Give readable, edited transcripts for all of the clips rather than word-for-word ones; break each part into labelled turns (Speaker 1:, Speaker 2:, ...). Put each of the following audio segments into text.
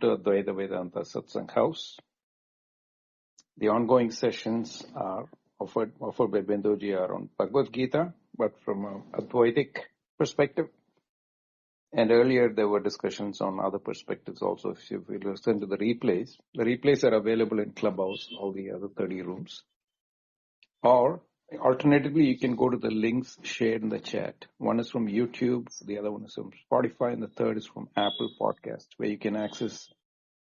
Speaker 1: To Advaita Vedanta Satsang House. The ongoing sessions are offered by Binduji are on Bhagavad Gita, but from an Advaitic perspective. And earlier there were discussions on other perspectives also. If you listen to the replays are available in Clubhouse, all the other 30 rooms. Or alternatively, you can go to the links shared in the chat. One is from YouTube, the other one is from Spotify, and the third is from Apple Podcasts, where you can access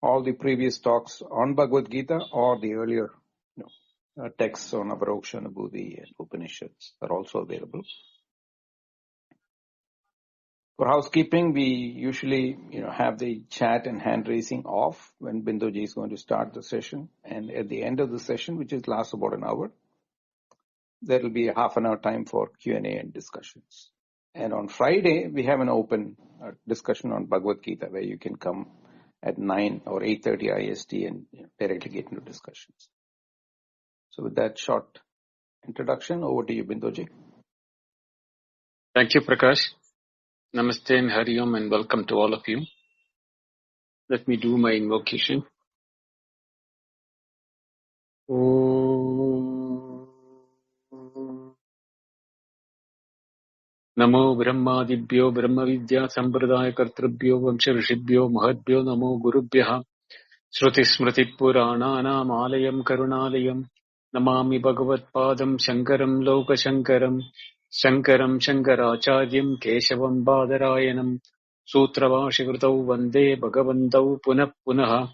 Speaker 1: all the previous talks on Bhagavad Gita or the earlier texts on Avaroksha, Anubhuti, and Upanishads are also available. For housekeeping, we usually have the chat and hand raising off when Binduji is going to start the session. And at the end of the session, which is lasts about an hour, there will be a half an hour time for Q&A and discussions. And on Friday, we have an open discussion on Bhagavad Gita where you can come at 9 or 8:30 IST and directly get into discussions. So with that short introduction, over to you, Binduji.
Speaker 2: Thank you, Prakash. Namaste and Hari Om, and welcome to all of you. Let me do my invocation. Namo Brahmadibhyo Brahma Vidya Sampradaya Kartrubhyo Vamsha Rishibhyo Mahadbhyo Namo Gurubhyaha Shruti Smriti Purananam Alayam Karunalayam Namami Bhagavat Padam Shankaram Loka Shankaram Shankaram Shankaracharyam Keshavam Badarayanam Sutravashikritau Vande Bhagavantau Punah Punaha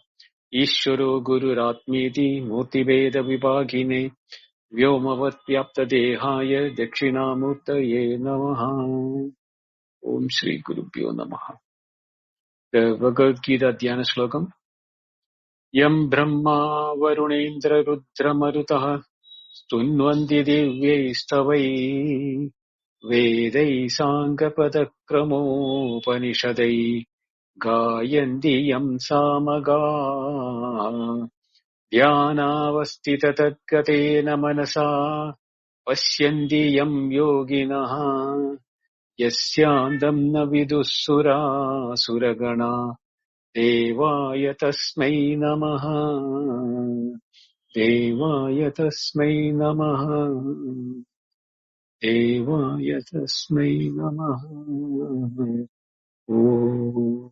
Speaker 2: Ishvaro Guru Ratmeti Murti Veda Vibhagine Vyomavat Vyapta Dehaya Dakshinamurtaye Namaha. Om Shri Gurubhyo Namaha. The Bhagavad Gita Dhyana Slokam. Yam Brahma Varunendra Rudra Marutaha Stunvanti Divyai Stavai Vedai Sangapada Upanishadai Gayanti Yam Samaga Dhyanavastita Tadgatena Manasa Pasyanti Yam Yoginaha Yasyandam na Vidussura Suragana Devaya Tasmai Namaha Devaya Tasmai Namaha Devaya Tasmai Namaha. Oh.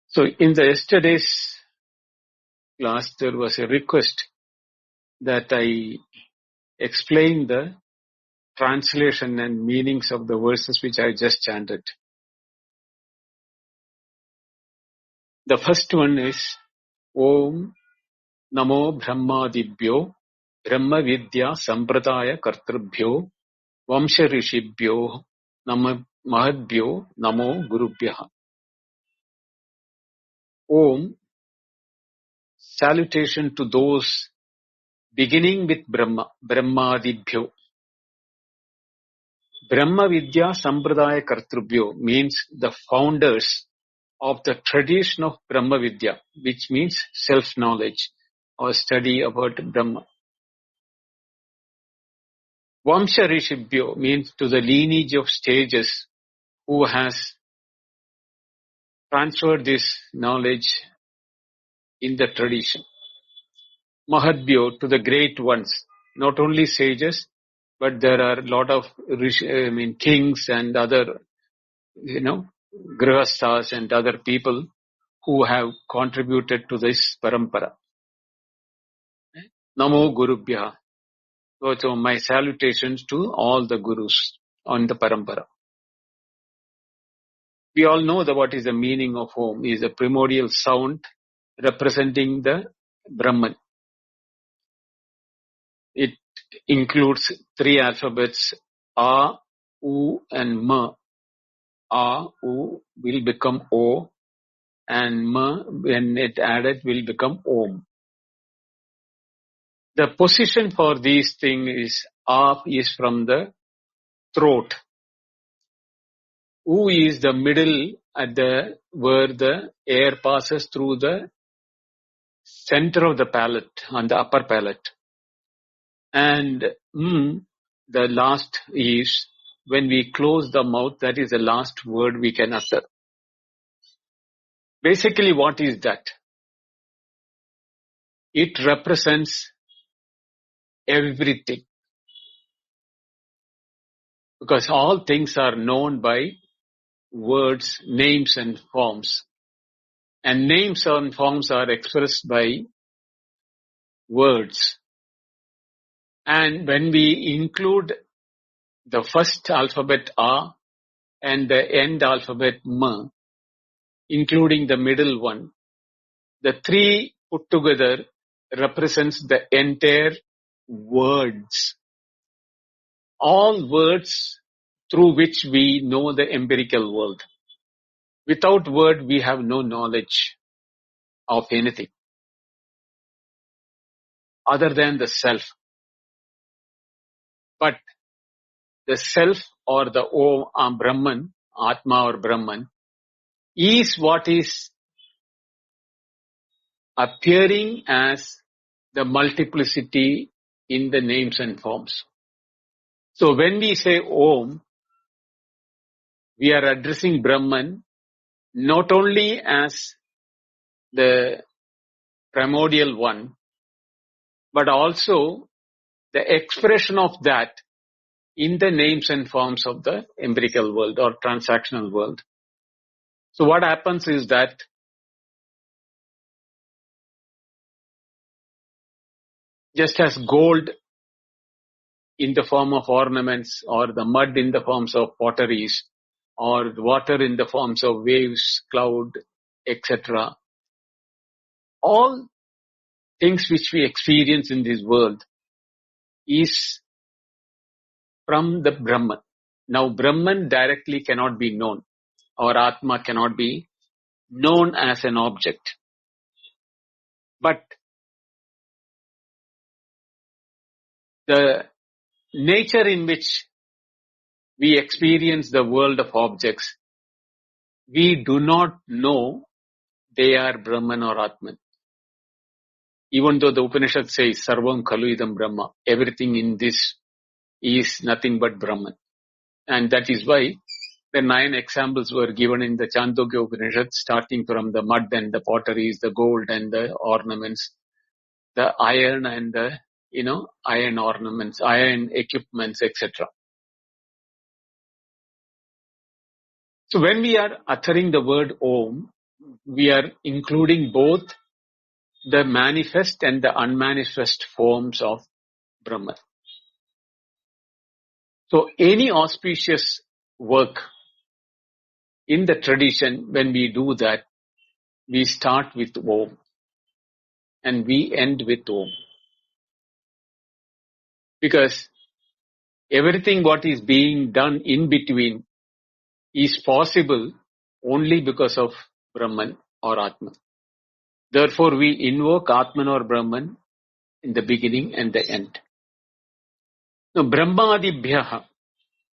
Speaker 2: So in the yesterday's class there was a request that I explain the translation and meanings of the verses which I just chanted. The first one is Om Namo Brahmadibhyo Brahma Vidya Sampradaya Kartrubhyo Vamsha Rishibhyo Mahadbhyo Namo Gurubhyaha. Om, salutation to those beginning with Brahma, Brahmadibhyo. Brahma Vidya Sampradaya Kartrubhyo means the founders of the tradition of Brahma Vidya, which means self-knowledge or study about Brahma. Vamsha Rishibhyo means to the lineage of sages who has transferred this knowledge in the tradition. Mahadbhyo to the great ones, not only sages, but there are a lot of kings and other, grihasthas and other people who have contributed to this parampara. Namo Gurubhyaha. So my salutations to all the gurus on the parampara. We all know what is the meaning of Om. It is a primordial sound representing the Brahman. It includes 3 alphabets, A, U and Ma. A, U will become O, and Ma, when it added, will become Om. The position for these things is A is from the throat. U is the middle at where the air passes through the center of the palate, on the upper palate. And the last is when we close the mouth, that is the last word we can utter. Basically, what is that? It represents everything, because all things are known by words, names and forms. And names and forms are expressed by words. And when we include the first alphabet A and the end alphabet M, including the middle one, the three put together represents the entire words. All words through which we know the empirical world. Without word, we have no knowledge of anything other than the self. But the self or the Brahman, Atma or Brahman, is what is appearing as the multiplicity in the names and forms. So when we say Om, we are addressing Brahman not only as the primordial one, but also the expression of that in the names and forms of the empirical world or transactional world. So what happens is that just as gold in the form of ornaments, or the mud in the forms of potteries, or water in the forms of waves, cloud, etc., all things which we experience in this world is from the Brahman. Now, Brahman directly cannot be known, or Atma cannot be known as an object. But the nature in which we experience the world of objects, we do not know they are Brahman or Atman. Even though the Upanishad says, Sarvam Khalu Idam Brahma, everything in this is nothing but Brahman. And that is why the 9 examples were given in the Chandogya Upanishad, starting from the mud and the potteries, the gold and the ornaments, the iron and the, iron ornaments, iron equipments, etc. So when we are uttering the word Om, we are including both the manifest and the unmanifest forms of Brahman. So any auspicious work in the tradition, when we do that, we start with Om and we end with Om. Because everything what is being done in between is possible only because of Brahman or Atman. Therefore, we invoke Atman or Brahman in the beginning and the end. Now, Brahmadibhyaha,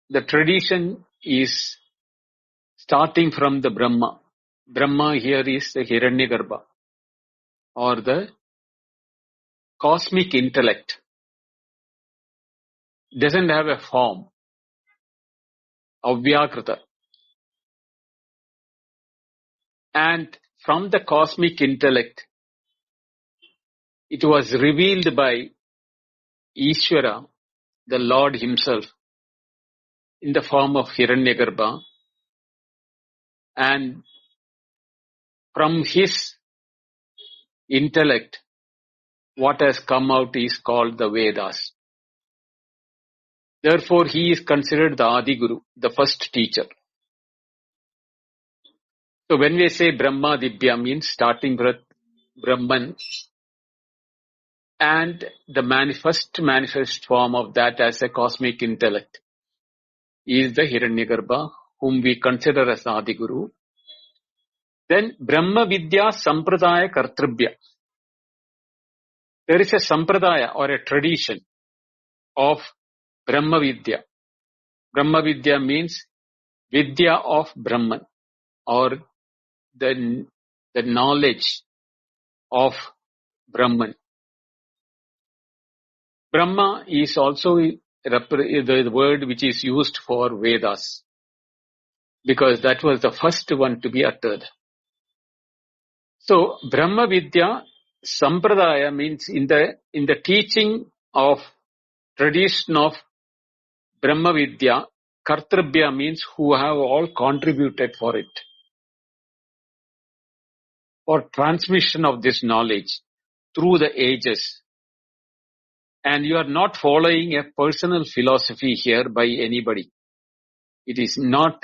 Speaker 2: the tradition is starting from the Brahma. Brahma here is the Hiranyagarbha, or the cosmic intellect. Doesn't have a form, Avyakrita. And from the cosmic intellect, it was revealed by Ishvara, the Lord himself, in the form of Hiranyagarbha. And from his intellect, what has come out is called the Vedas. Therefore, he is considered the Adi Guru, the first teacher. So when we say Brahmadibhya, means starting with Brahman, and the manifest form of that as a cosmic intellect is the Hiranyagarbha, whom we consider as Adi Guru. Then Brahma Vidya Sampradaya Kartribhya. There is a Sampradaya or a tradition of Brahma Vidya. Brahma Vidya means Vidya of Brahman, or the knowledge of Brahman. Brahma is also the word which is used for Vedas, because that was the first one to be uttered. So Brahma Vidya Sampradaya means in the teaching of tradition of Brahma Vidya, Kartrabhya means who have all contributed for it, for transmission of this knowledge through the ages. And you are not following a personal philosophy here by anybody. It is not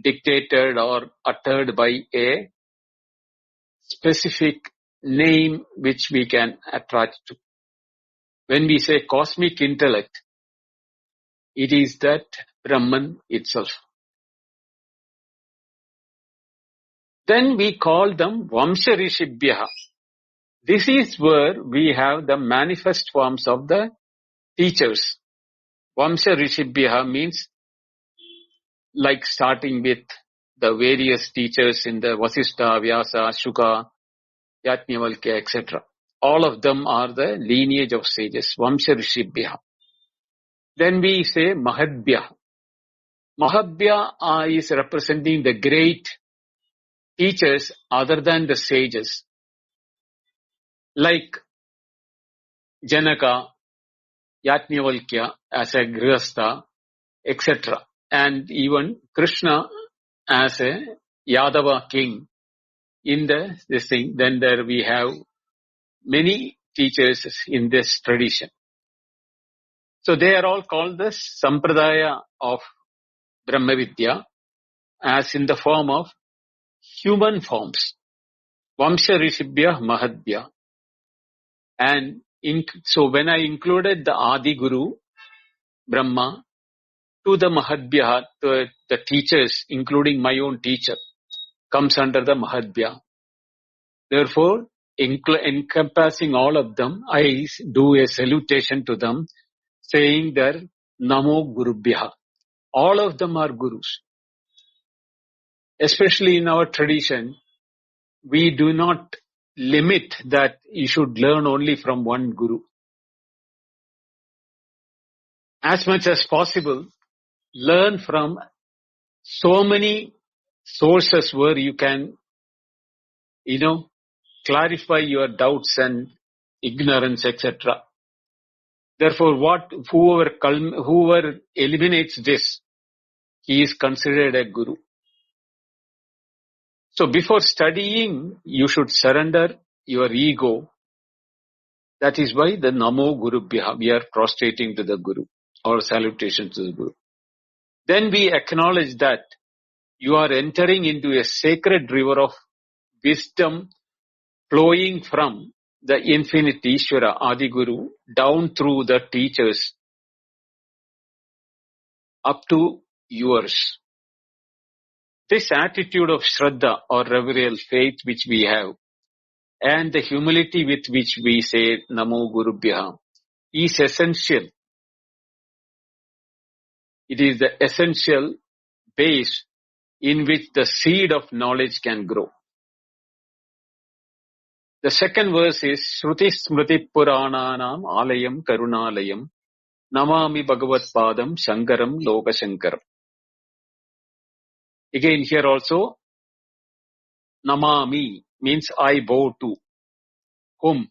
Speaker 2: dictated or uttered by a specific name which we can attach to. When we say cosmic intellect, it is that Brahman itself. Then we call them Vamsha Rishibhyaha. This is where we have the manifest forms of the teachers. Vamsha Rishibhyaha means like starting with the various teachers in the Vasishtha, Vyasa, Shuka, Yajnavalkya, etc. All of them are the lineage of sages, Vamsha Rishibhyaha. Then we say Mahadbhyaha. Mahadbhya is representing the great teachers other than the sages, like Janaka, Yajnavalkya as a Grihastha, etc. And even Krishna as a Yadava king in this thing. Then there we have many teachers in this tradition. So they are all called the Sampradaya of Brahma Vidya as in the form of human forms. Vamsha Rishibhya Mahadbhya. And so when I included the Adi Guru, Brahma, to the Mahadbhya, the teachers, including my own teacher, comes under the Mahadbhya. Therefore, encompassing all of them, I do a salutation to them, saying that Namo Gurubhya. All of them are gurus. Especially in our tradition, we do not limit that you should learn only from one guru. As much as possible, learn from so many sources where you can, clarify your doubts and ignorance, etc. Therefore, whoever eliminates this, he is considered a guru. So before studying, you should surrender your ego. That is why the Namo Gurubhya, we are prostrating to the Guru or salutation to the Guru. Then we acknowledge that you are entering into a sacred river of wisdom flowing from the infinite Ishvara, Adi Guru, down through the teachers up to yours. This attitude of Shraddha or reverential faith which we have and the humility with which we say Namo Gurubhya is essential. It is the essential base in which the seed of knowledge can grow. The second verse is Shruti Smriti Purananam Alayam Karunalayam Namami Bhagavad Padam Shankaram Loka Shankaram. Again here also, Namami means I bow to. Whom?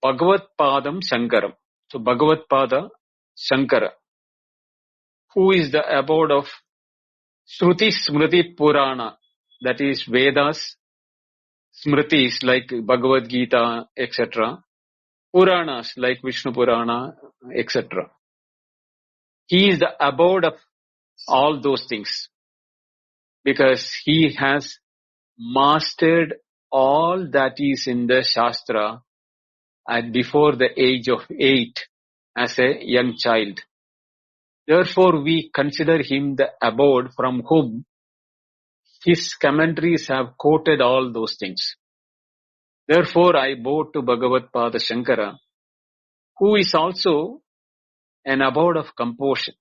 Speaker 2: Bhagavad Padam Shankaram. So Bhagavad Pada Shankara, who is the abode of Shruti Smriti Purana, that is Vedas, Smritis like Bhagavad Gita, etc. Puranas like Vishnu Purana, etc. He is the abode of all those things because he has mastered all that is in the Shastra at before the age of 8 as a young child. Therefore, we consider him the abode from whom his commentaries have quoted all those things. Therefore, I bow to Bhagavad Pada Shankara, who is also an abode of compassion.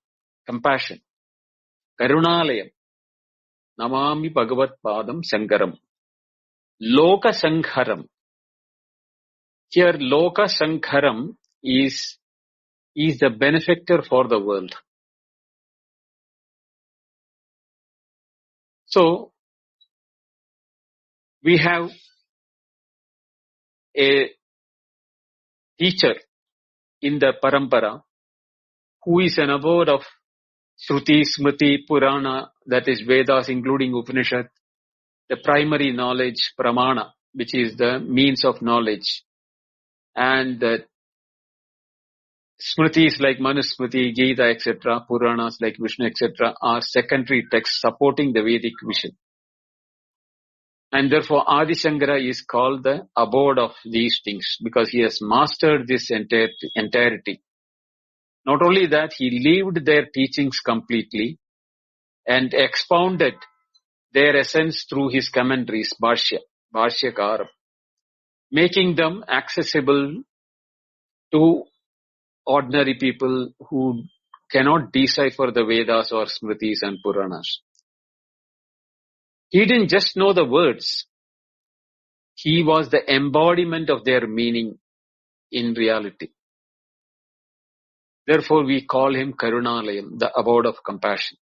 Speaker 2: Karunalayam. Namami Bhagavad Padam Shankaram. Loka Shankharam. Here, Loka Shankharam is the benefactor for the world. So, we have a teacher in the parampara who is an abode of Shruti, Smriti, Purana, that is Vedas including Upanishad, the primary knowledge, Pramana, which is the means of knowledge, and the Smritis like Manusmriti, Gita, etc., Puranas like Vishnu, etc., are secondary texts supporting the Vedic vision. And therefore, Adi Shankara is called the abode of these things because he has mastered this entirety. Not only that, he lived their teachings completely and expounded their essence through his commentaries, Bhashyakara, making them accessible to ordinary people who cannot decipher the Vedas or Smritis and Puranas. He didn't just know the words. He was the embodiment of their meaning in reality. Therefore, we call him Karunalayam, the abode of compassion.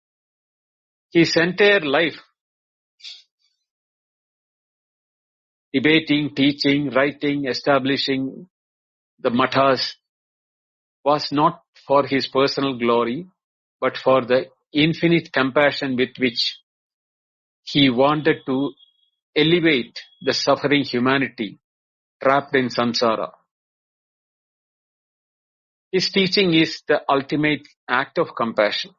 Speaker 2: His entire life, debating, teaching, writing, establishing the mathas, was not for his personal glory, but for the infinite compassion with which he wanted to elevate the suffering humanity trapped in samsara. His teaching is the ultimate act of compassion,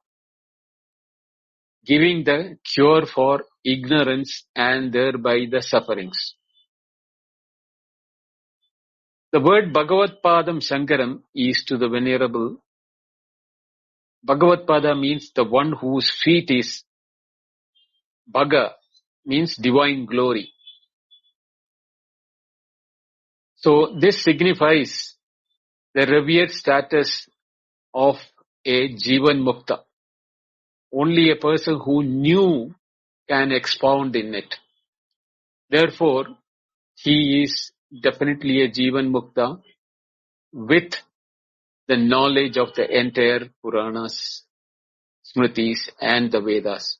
Speaker 2: giving the cure for ignorance and thereby the sufferings. The word Bhagavad Padam Shankaram is to the Venerable. Bhagavad Pada means the one whose feet is Bhaga, means divine glory. So this signifies the revered status of a Jivan Mukta. Only a person who knew can expound in it. Therefore, he is definitely a Jivan Mukta with the knowledge of the entire Puranas, Smritis and the Vedas.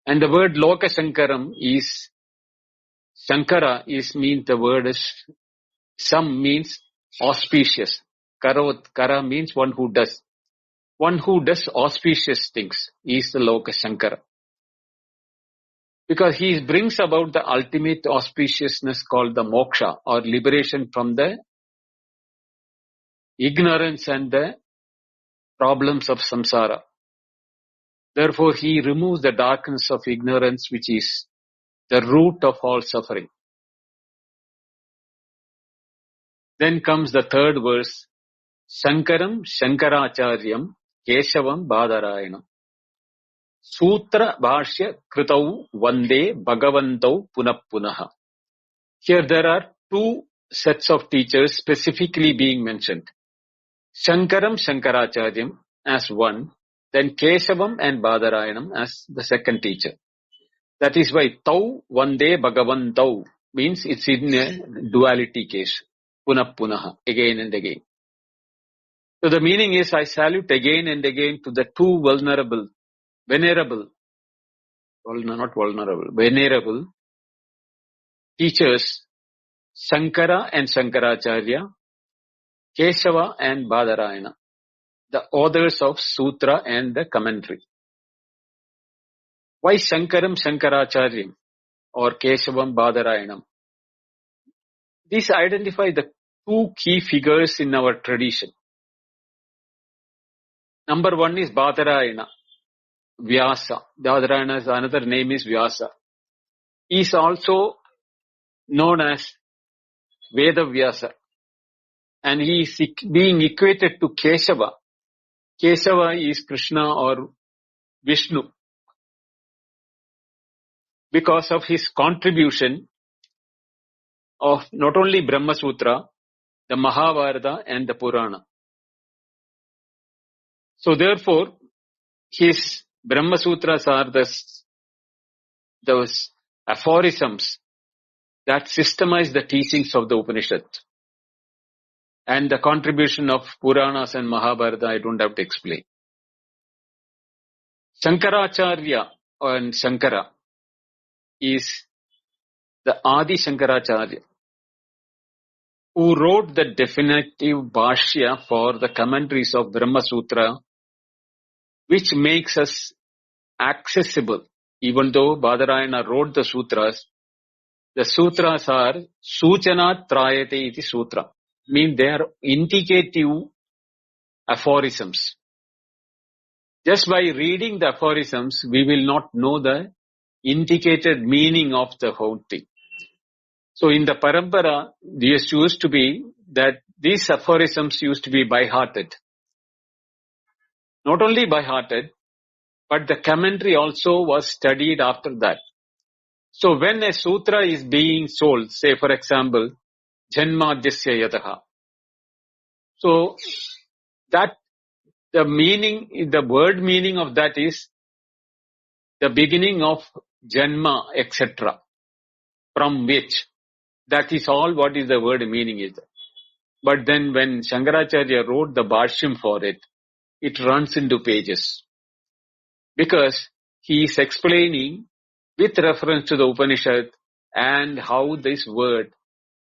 Speaker 2: And the word Loka Shankaram is, Shankara means the word is, some means auspicious. Kara means one who does. One who does auspicious things is the Loka Shankara. Because he brings about the ultimate auspiciousness called the moksha or liberation from the ignorance and the problems of samsara. Therefore, he removes the darkness of ignorance, which is the root of all suffering. Then comes the third verse, Shankaram Shankaracharyam Keshavam Badarayanam. Sutra Bhashya Kritau Vande Bhagavantau Punapunaha. Here there are two sets of teachers specifically being mentioned. Shankaram Shankaracharyam as one, then Keshavam and Badarayanam as the second teacher. That is why Tau Vande Bhagavantau means it's in a duality case. Punapunaha, again and again. So the meaning is I salute again and again to the two venerable teachers, Shankara and Shankaracharya, Keshava and Badarayana, the authors of Sutra and the commentary. Why Shankaram Shankaracharyam or Keshavam Badarayanam? These identify the two key figures in our tradition. Number one is Badarayana, Vyasa. Badarayana's another name is Vyasa. He is also known as Veda Vyasa. And he is being equated to Keshava. Keshava is Krishna or Vishnu because of his contribution of not only Brahma Sutra, the Mahabharata and the Purana. So therefore, his Brahma Sutras are those aphorisms that systemize the teachings of the Upanishad. And the contribution of Puranas and Mahabharata, I don't have to explain. Shankaracharya and Shankara is the Adi Shankaracharya, who wrote the definitive Bhashya for the commentaries of Brahma Sutra, which makes us accessible. Even though Badarayana wrote the sutras are Suchana Trayate iti sutra. Mean they are indicative aphorisms. Just by reading the aphorisms, we will not know the indicated meaning of the whole thing. So in the parampara, this used to be that these aphorisms used to be by-hearted. Not only by-hearted, but the commentary also was studied after that. So when a sutra is being sold, say for example, Janmadhyasya Yataha. So that the meaning, the word meaning of that is the beginning of Janma, etc. From which, that is all what is the word meaning is. But then when Shankaracharya wrote the Bhashyam for it, it runs into pages. Because he is explaining with reference to the Upanishad and how this word,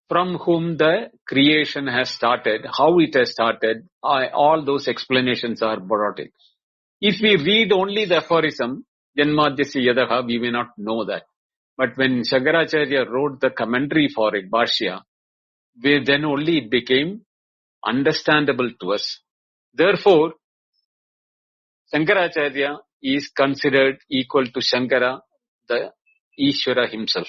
Speaker 2: from whom the creation has started, how it has started, all those explanations are brought in. If we read only the aphorism, Janmadhyasya Yadaha, we may not know that. But when Shankaracharya wrote the commentary for it, Bhashya, then only it became understandable to us. Therefore, Shankaracharya is considered equal to Shankara, the Ishvara himself.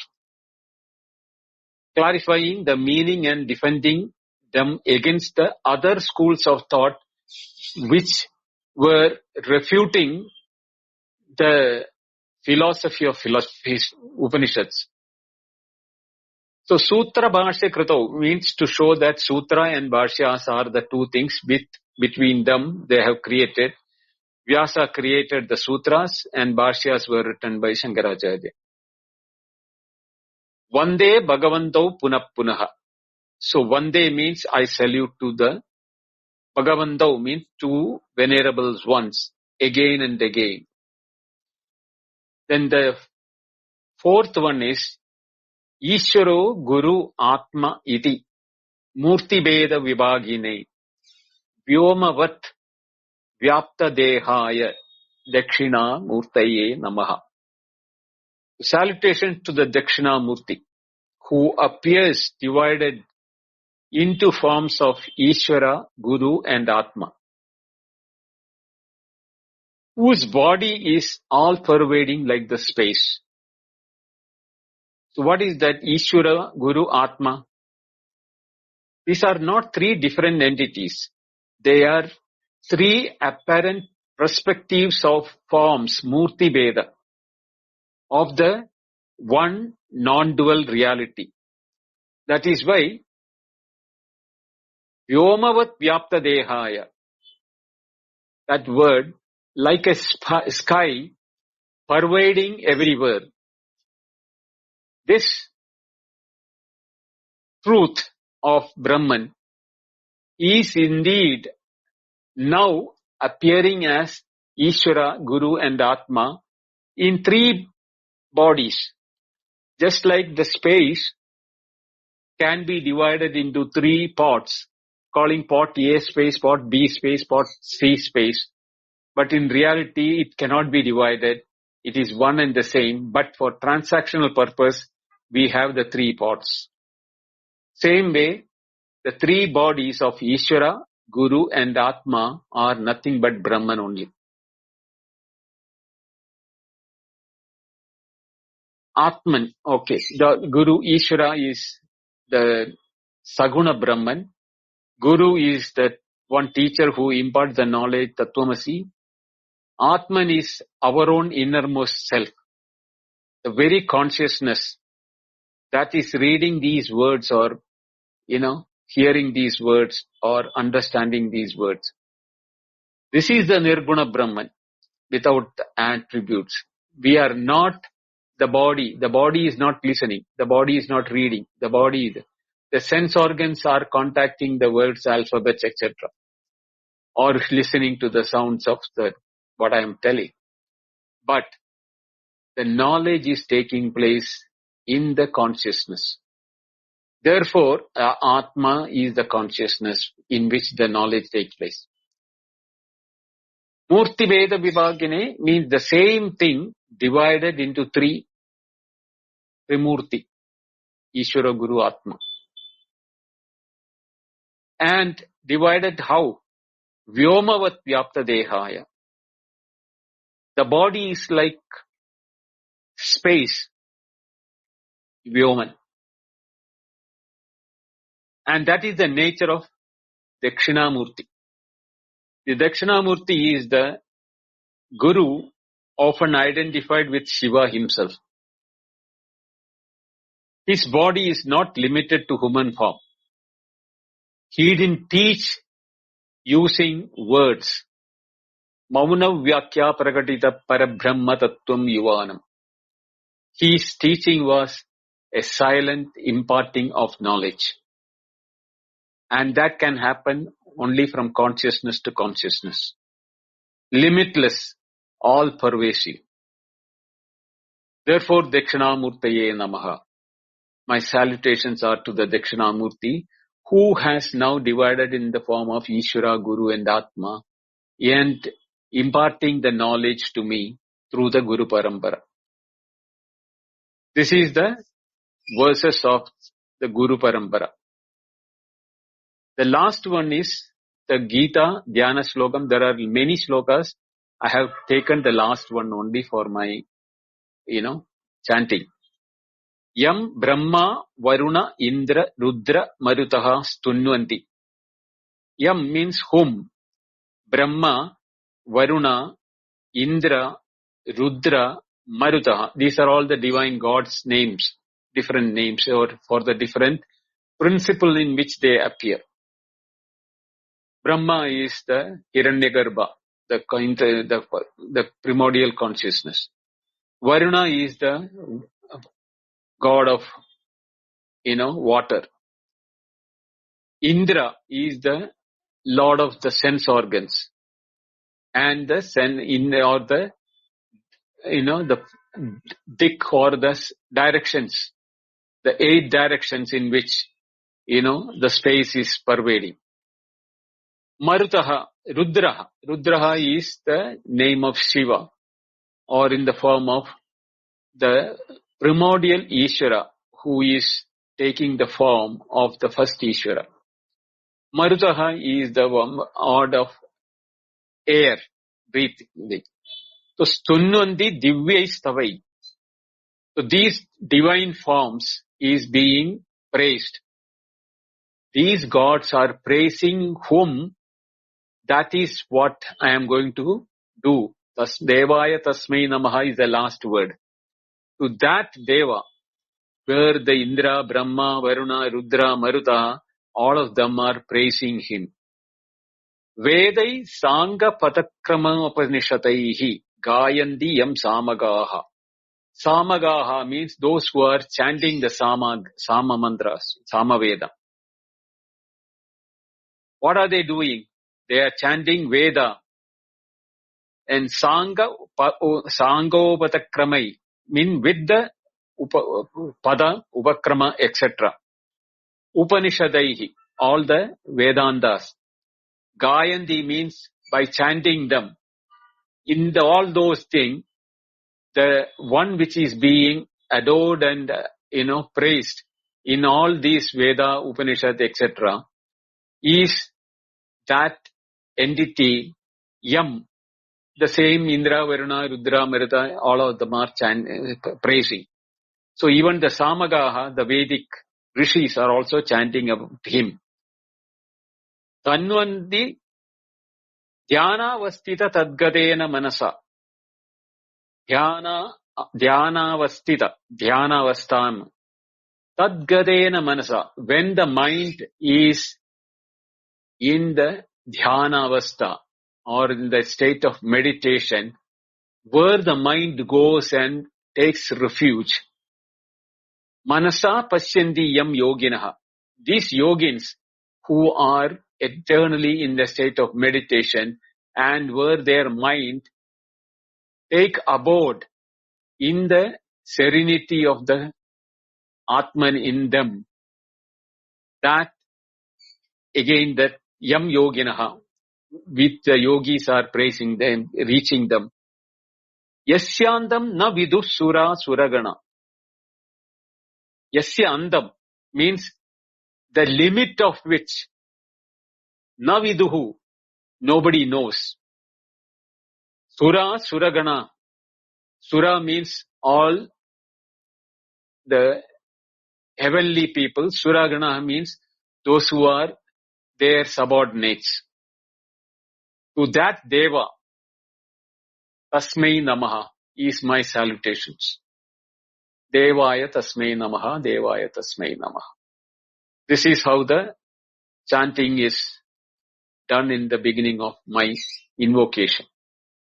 Speaker 2: Clarifying the meaning and defending them against the other schools of thought which were refuting the philosophy of Upanishads. So Sutra Bhashya Krito means to show that Sutra and Bhashyas are the two things between them they have created. Vyasa created the Sutras and Bhashyas were written by Shankaracharya. Vande Bhagavanto Punah Punaha. So Vande means I salute to the Bhagavanto means two venerable ones again and again. Then the fourth one is Ishvaro Guru Atma Iti Murti Beda Vibhagine Vyomavat Vyapta Dehaya Dakshina Murtaye Namaha. Salutation to the Dakshina Murti, who appears divided into forms of Ishvara, Guru and Atma, whose body is all-pervading like the space. So what is that Ishvara, Guru, Atma? These are not three different entities. They are three apparent perspectives of forms, Murti Beda, of the one non-dual reality. That is why Vyomavat Vyapta Dehaya, that word, like a sky pervading everywhere. This truth of Brahman is indeed now appearing as Ishvara, Guru and Atma in three bodies. Just like the space can be divided into three parts, calling part A space, part B space, part C space. But in reality, it cannot be divided. It is one and the same. But for transactional purpose, we have the three parts. Same way, the three bodies of Ishvara, Guru and Atma are nothing but Brahman only. Atman, okay. The Guru Ishvara is the Saguna Brahman. Guru is the one teacher who imparts the knowledge, Tattvamasi. Atman is our own innermost self. The very consciousness that is reading these words or, hearing these words or understanding these words. This is the Nirguna Brahman without attributes. We are not the body. The body is not listening. The body is not reading. The sense organs are contacting the words, alphabets, etc. or listening to the sounds of what I am telling. But the knowledge is taking place in the consciousness. Therefore, Atma is the consciousness in which the knowledge takes place. Murti Veda Vibhagine means the same thing divided into three Trimurti, Ishvara, Guru, Atma. And divided how? Vyomavat Vyapta Dehaya. The body is like space, Vyoman. And that is the nature of Dakshinamurti. The Dakshinamurti is the Guru often identified with Shiva himself. His body is not limited to human form. He didn't teach using words. Mauna Vyakya Prakatita Parabrahma Tattvam Yuvanam. His teaching was a silent imparting of knowledge. And that can happen only from consciousness to consciousness. Limitless, all pervasive. Therefore, Dakshinamurtaye Namaha. My salutations are to the Dakshinamurti, who has now divided in the form of Ishvara, Guru and Atma, and imparting the knowledge to me through the Guru Parampara. This is the verses of the Guru Parampara. The last one is the Gita Dhyana Slokam. There are many slokas. I have taken the last one only for my, chanting. Yam Brahma Varuna Indra Rudra Marutaha Stunvanti. Yam means whom. Brahma, Varuna, Indra, Rudra, Marutaha. These are all the divine gods' names, different names, or for the different principle in which they appear. Brahma is the Hiranyagarbha, the primordial consciousness. Varuna is the god of, water. Indra is the lord of the sense organs. And the the dik or the directions, the 8 directions in which, the space is pervading. Marutaha, Rudraha. Rudraha is the name of Shiva, or in the form of the primordial Ishvara, who is taking the form of the first Ishvara. Marutaha is the odd of air, breathing. So, Stunnandi Divyai Stavai. So, these divine forms is being praised. These gods are praising whom. That is what I am going to do. Thus, Devaya Tasmai Namaha is the last word. To that Deva, where the Indra, Brahma, Varuna, Rudra, Maruta, all of them are praising him. Vedai Sangha Patakrama Upanishataihi Gayandi Yam Samagaha. Samagaha means those who are chanting the Sama mantras, Sama Veda. What are they doing? They are chanting Veda. And Sangopatakkramai mean with the Pada, Upakrama, etc. Upanishadaihi, all the Vedantas. Gayandi means by chanting them. In all those things, the one which is being adored and, praised in all these Veda, Upanishad, etc. is that entity, Yam. The same Indra, Varuna, Rudra, Maruta, all of them are praising. So even the Samagaha, the Vedic rishis are also chanting about him. Tanvandi Dhyana Vastita Tadgadena Manasa. Dhyana Vastita, Dhyana Vastam. Tadgadena Manasa. When the mind is in the Dhyana Vasta, or in the state of meditation, where the mind goes and takes refuge. Manasa Pashyandi Yam Yoginaha. These yogins who are eternally in the state of meditation and where their mind take abode in the serenity of the Atman in them. That again, that Yam Yoginaha, with the yogis are praising them, reaching them. Yasyandam na vidu sura suragana. Yasya andam means the limit of which na viduhu, nobody knows. Sura suragana. Sura means all the heavenly people. Suragana means those who are their subordinates. To that Deva, Tasmai Namaha is my salutations. Devaya Tasmai Namaha, Devaya Tasmai Namaha. This is how the chanting is done in the beginning of my invocation.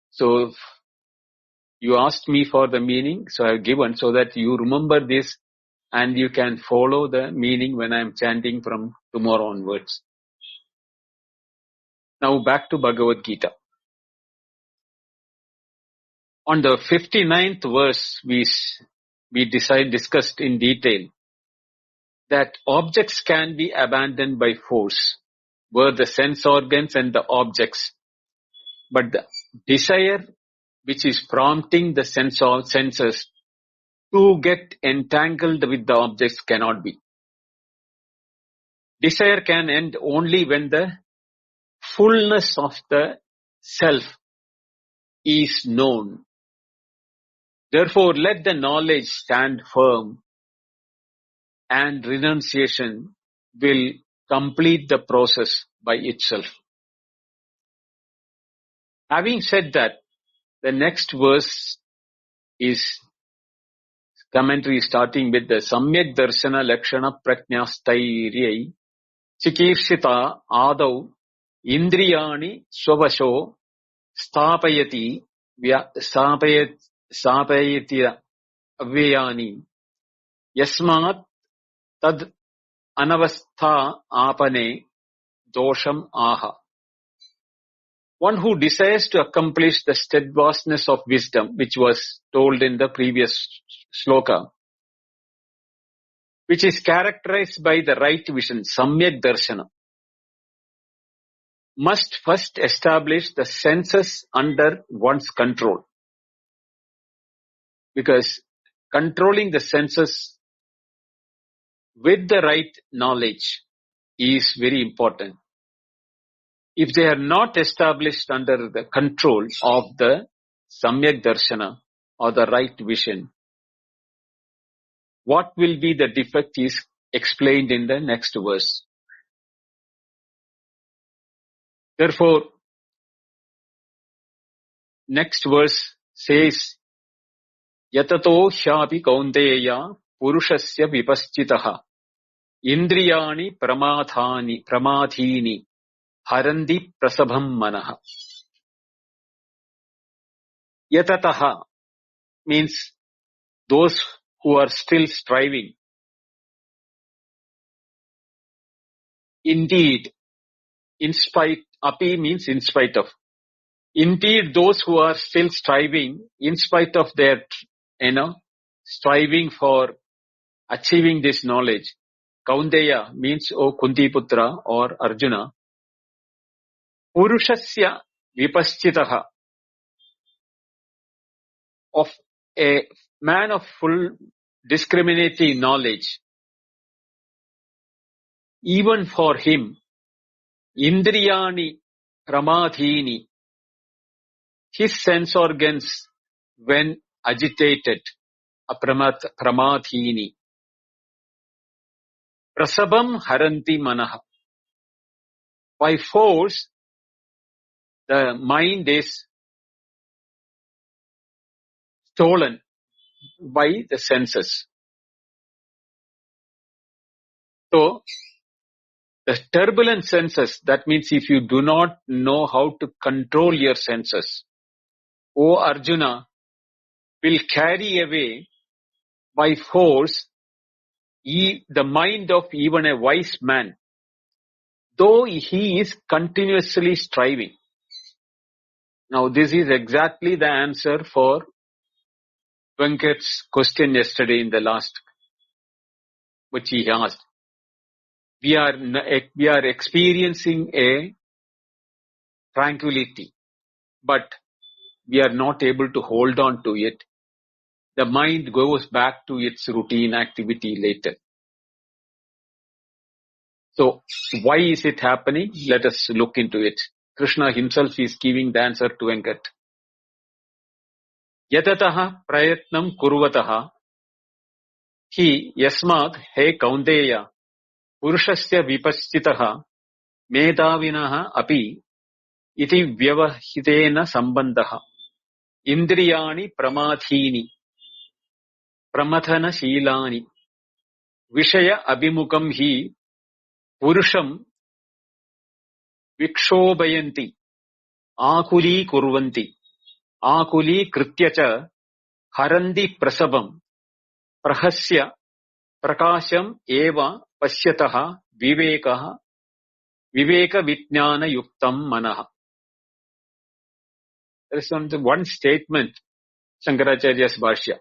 Speaker 2: So, you asked me for the meaning, so I have given so that you remember this and you can follow the meaning when I am chanting from tomorrow onwards. Now back to Bhagavad Gita. On the 59th verse, we discussed in detail that objects can be abandoned by force, were the sense organs and the objects. But the desire which is prompting the senses to get entangled with the objects cannot be. Desire can end only when the fullness of the self is known. Therefore, let the knowledge stand firm and renunciation will complete the process by itself. Having said that, the next verse is commentary starting with the Samyak Darshana Lakshana Prajnastairiyai Chikirshita Adau Indriyani Swavasho Stapayati Stapayati Avyayani Yasmat Tad Anavastha Apane Dosham Aha. One who desires to accomplish the steadfastness of wisdom, which was told in the previous sloka, which is characterized by the right vision, Samyak Darshana, must first establish the senses under one's control. Because controlling the senses with the right knowledge is very important. If they are not established under the control of the Samyak Darshana or the right vision, what will be the defect is explained in the next verse. Therefore, next verse says, Yatato hyapi kaunteya purushasya vipaschitaha indriyani pramadhini harandi prasabham manaha. Yatataha means those who are still striving. Indeed, in spite, api means in spite of. Indeed, those who are still striving, in spite of their, striving for achieving this knowledge. Kaunteya means, O Kuntiputra or Arjuna. Purushasya vipaschitaha, of a man of full discriminating knowledge. Even for him, Indriyani pramadhini, his sense organs, when agitated, pramadhini, prasabam haranti manaha. By force, the mind is stolen by the senses. So, the turbulent senses, that means if you do not know how to control your senses, O Arjuna, will carry away by force the mind of even a wise man, though he is continuously striving. Now, this is exactly the answer for Venkat's question yesterday in the last which he asked. We are experiencing a tranquility, but we are not able to hold on to it. The mind goes back to its routine activity later. So, why is it happening? Let us look into it. Krishna himself is giving the answer to Venkat. Yatataha prayatnam kurvataha hi yasmat he kaunteya purushasya vipaschitaha medavinaha api iti vyavahitena sambandaha indriyani pramadhini pramathana shilani vishaya abhimukam hi purusham vikshobhayanti akuli kurvanti akuli krityacha harandi prasabam prahasya prakasham eva pasyataha viveka vijnana yuktam manaha. There is one statement, Shankaracharya's Bhashya.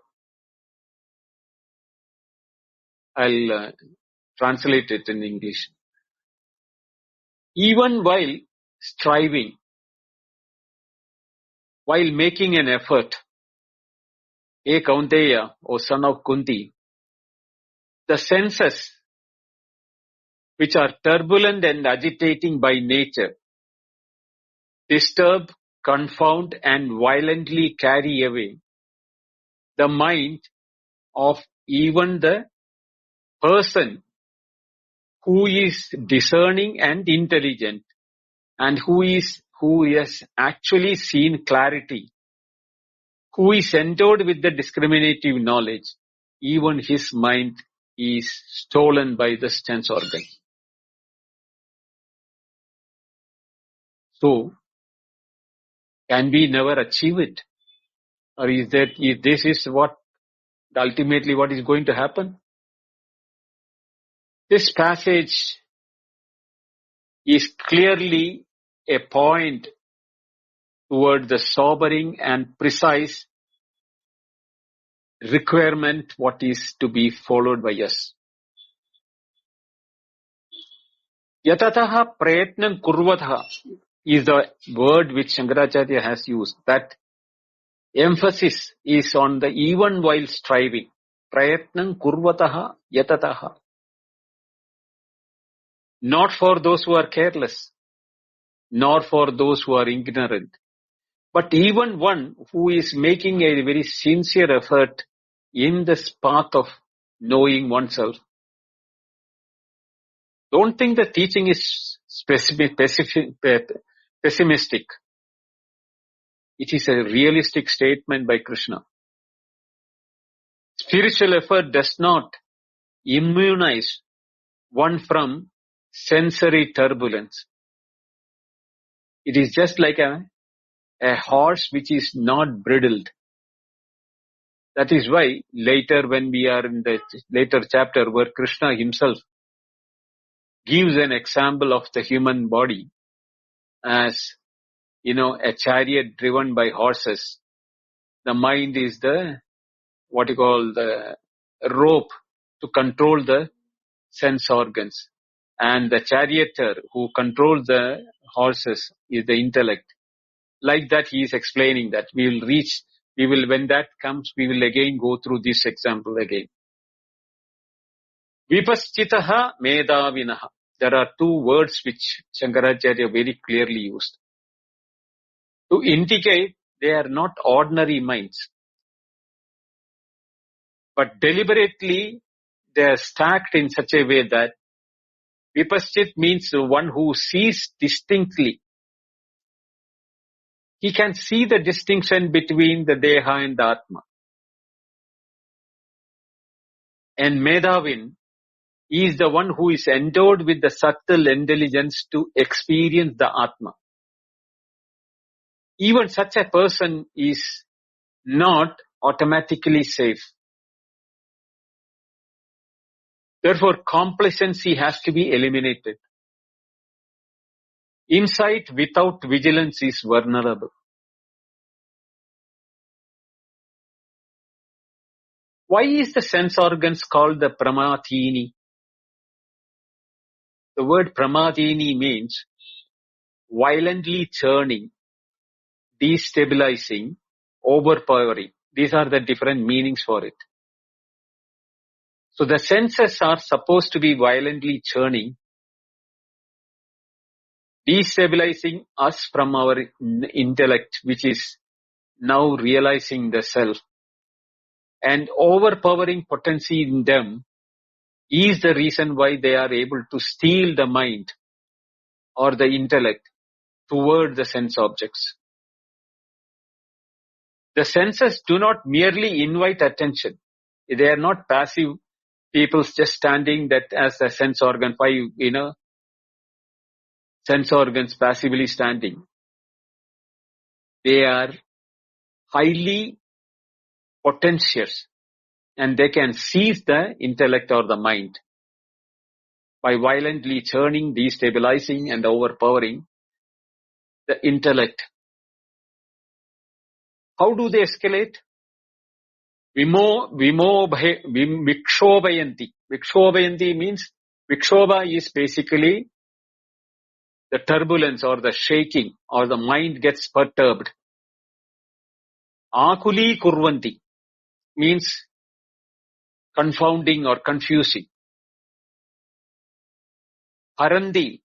Speaker 2: I'll translate it in English. Even while striving, while making an effort, E Kaunteya, O son of Kunti, the senses which are turbulent and agitating by nature disturb, confound and violently carry away the mind of even the person who is discerning and intelligent and who has actually seen clarity, who is endowed with the discriminative knowledge. Even his mind is stolen by the sense organ. So, can we never achieve it? Or is this is what ultimately what is going to happen? This passage is clearly a point toward the sobering and precise requirement what is to be followed by us. Yatataha prayatnam kurvataha is the word which Shankaracharya has used. That emphasis is on the even while striving. Prayatnam kurvataha yatataha. Not for those who are careless, nor for those who are ignorant, but even one who is making a very sincere effort in this path of knowing oneself. Don't think the teaching is pessimistic. It is a realistic statement by Krishna. Spiritual effort does not immunize one from sensory turbulence. It is just like a horse which is not bridled. That is why later when we are in the later chapter where Krishna himself gives an example of the human body as, a chariot driven by horses. The mind is the rope to control the sense organs. And the charioteer who controls the horses is the intellect. Like that he is explaining that when that comes, we will again go through this example again. Vipaschitaha medavinaha. There are two words which Shankaracharya very clearly used to indicate they are not ordinary minds, but deliberately they are stacked in such a way that Vipaschit means one who sees distinctly. He can see the distinction between the Deha and the Atma. And Medavin is the one who is endowed with the subtle intelligence to experience the Atma. Even such a person is not automatically safe. Therefore, complacency has to be eliminated. Insight without vigilance is vulnerable. Why is the sense organs called the pramathini? The word pramadini means violently churning, destabilizing, overpowering. These are the different meanings for it. So the senses are supposed to be violently churning, destabilizing us from our intellect, which is now realizing the self, and overpowering potency in them is the reason why they are able to steal the mind or the intellect toward the sense objects. The senses do not merely invite attention. They are not passive people just standing that as a sense organ, sense organs passively standing. They are highly potentious and they can seize the intellect or the mind by violently churning, destabilizing and overpowering the intellect. How do they escalate? Vikshobayanti. Vikshobayanti means, Vikshobha is basically the turbulence or the shaking or the mind gets perturbed. Akuli kurvanti means confounding or confusing. Harandi,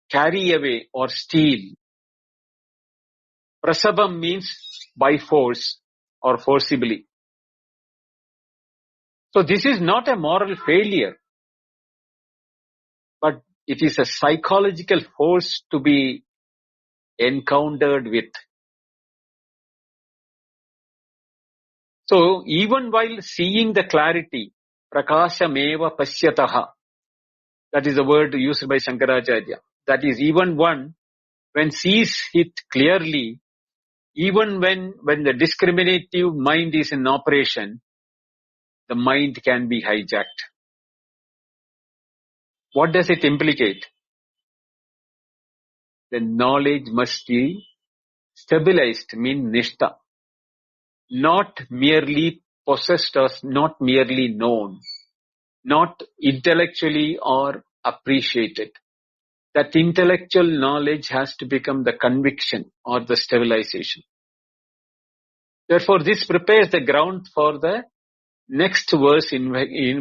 Speaker 2: carry away or steal. Prasabam means by force or forcibly. So this is not a moral failure, but it is a psychological force to be encountered with. So even while seeing the clarity, prakashameva pasyataha, that is the word used by Shankaracharya. That is, even one, when sees it clearly, even when the discriminative mind is in operation, the mind can be hijacked. What does it implicate? The knowledge must be stabilized, mean nishta, not merely possessed or not merely known, not intellectually or appreciated. That intellectual knowledge has to become the conviction or the stabilization. Therefore, this prepares the ground for the next verse in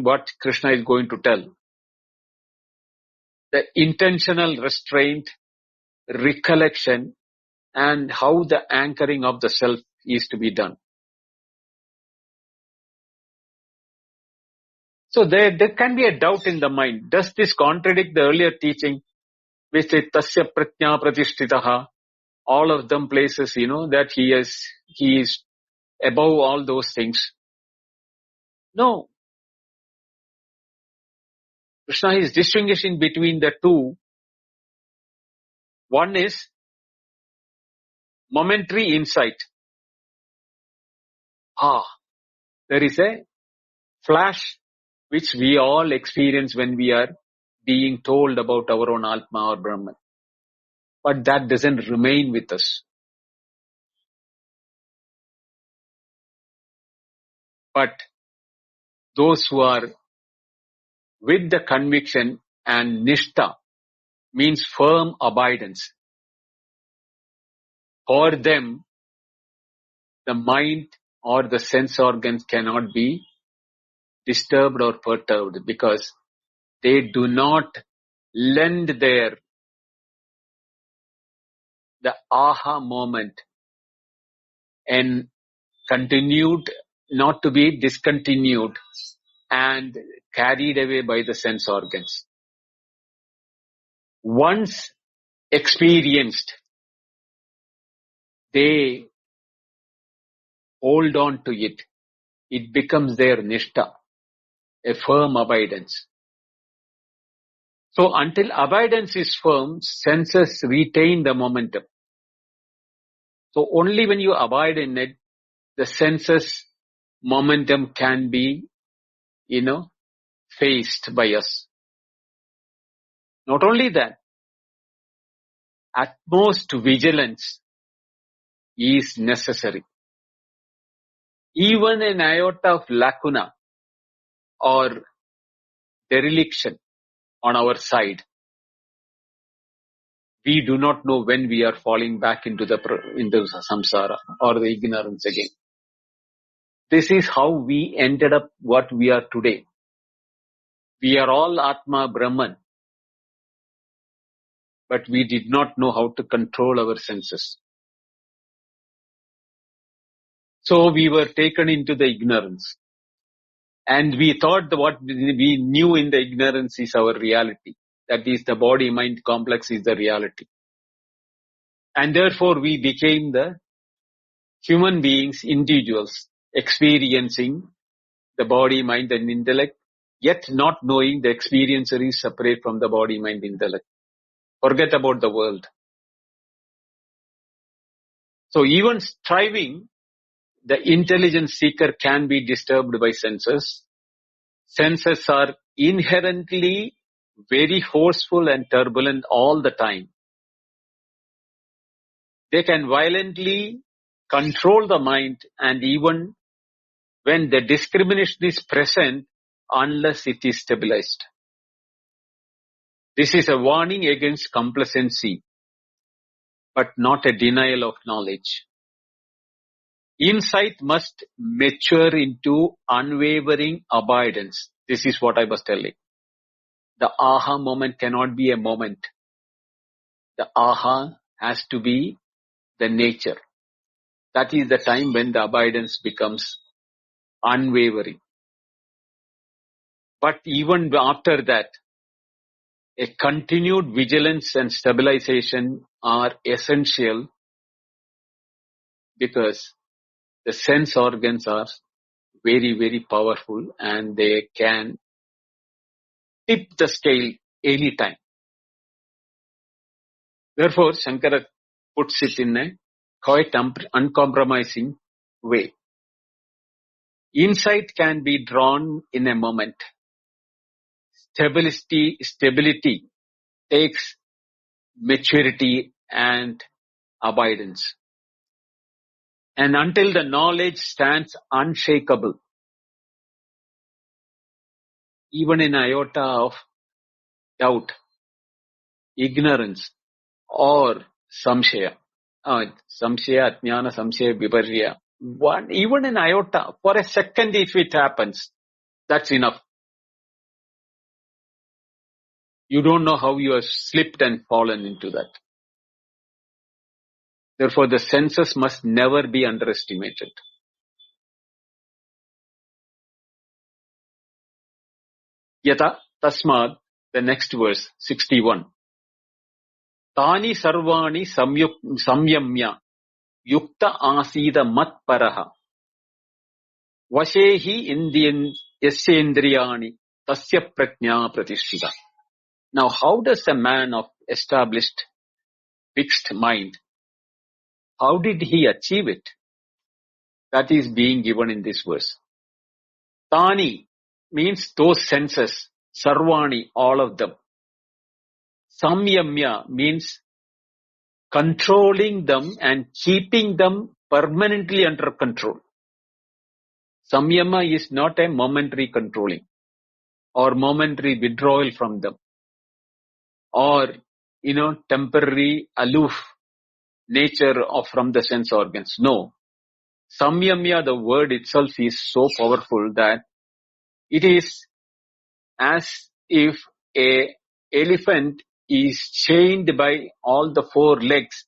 Speaker 2: what Krishna is going to tell. The intentional restraint, recollection, and how the anchoring of the self is to be done. So there can be a doubt in the mind. Does this contradict the earlier teaching, which is tasya pratnya pratishtitaha? All of them places, that he is above all those things. No. Krishna is distinguishing between the two. One is momentary insight. There is a flash which we all experience when we are being told about our own Atma or Brahman. But that doesn't remain with us. But those who are with the conviction and nishta, means firm abidance. For them, the mind or the sense organs cannot be disturbed or perturbed because they do not lend the aha moment and continued, not to be discontinued and carried away by the sense organs. Once experienced, they hold on to it. It becomes their nishta, a firm abidance. So until abidance is firm, senses retain the momentum. So only when you abide in it, the senses momentum can be, faced by us. Not only that, utmost vigilance is necessary. Even an iota of lacuna or dereliction on our side we do not know when we are falling back into samsara or the ignorance again. This is how we ended up what we are today. We are all Atma Brahman, but we did not know how to control our senses. So we were taken into the ignorance. And we thought that what we knew in the ignorance is our reality. That is, the body-mind complex is the reality. And therefore we became the human beings, individuals, experiencing the body, mind and intellect, yet not knowing the experiencer is separate from the body, mind, intellect. Forget about the world. So even striving, the intelligent seeker can be disturbed by senses. Senses are inherently very forceful and turbulent all the time. They can violently control the mind, and even when the discrimination is present, unless it is stabilized. This is a warning against complacency, but not a denial of knowledge. Insight must mature into unwavering abidance. This is what I was telling. The aha moment cannot be a moment. The aha has to be the nature. That is the time when the abidance becomes unwavering. But even after that, a continued vigilance and stabilization are essential, because the sense organs are very, very powerful and they can tip the scale anytime. Therefore, Shankara puts it in a quite uncompromising way. Insight can be drawn in a moment. Stability takes maturity and abidance. And until the knowledge stands unshakable, even in iota of doubt, ignorance, or samshaya, ajnana, samshaya, viparya, even in iota, for a second if it happens, that's enough. You don't know how you have slipped and fallen into that. Therefore, the senses must never be underestimated. Yata tasmad, the next verse, 61. Tani sarvani samyamya yukta asida matparaha vashehi indian yasyendriyani tasya prajna pratishtita. Now, how does a man of established fixed mind, how did he achieve it? That is being given in this verse. Tani means those senses, sarvani, all of them. Samyamya means controlling them and keeping them permanently under control. Samyama is not a momentary controlling or momentary withdrawal from them, or, temporary aloof nature from the sense organs. No. Samyamya, the word itself is so powerful that it is as if a elephant is chained by all the four legs,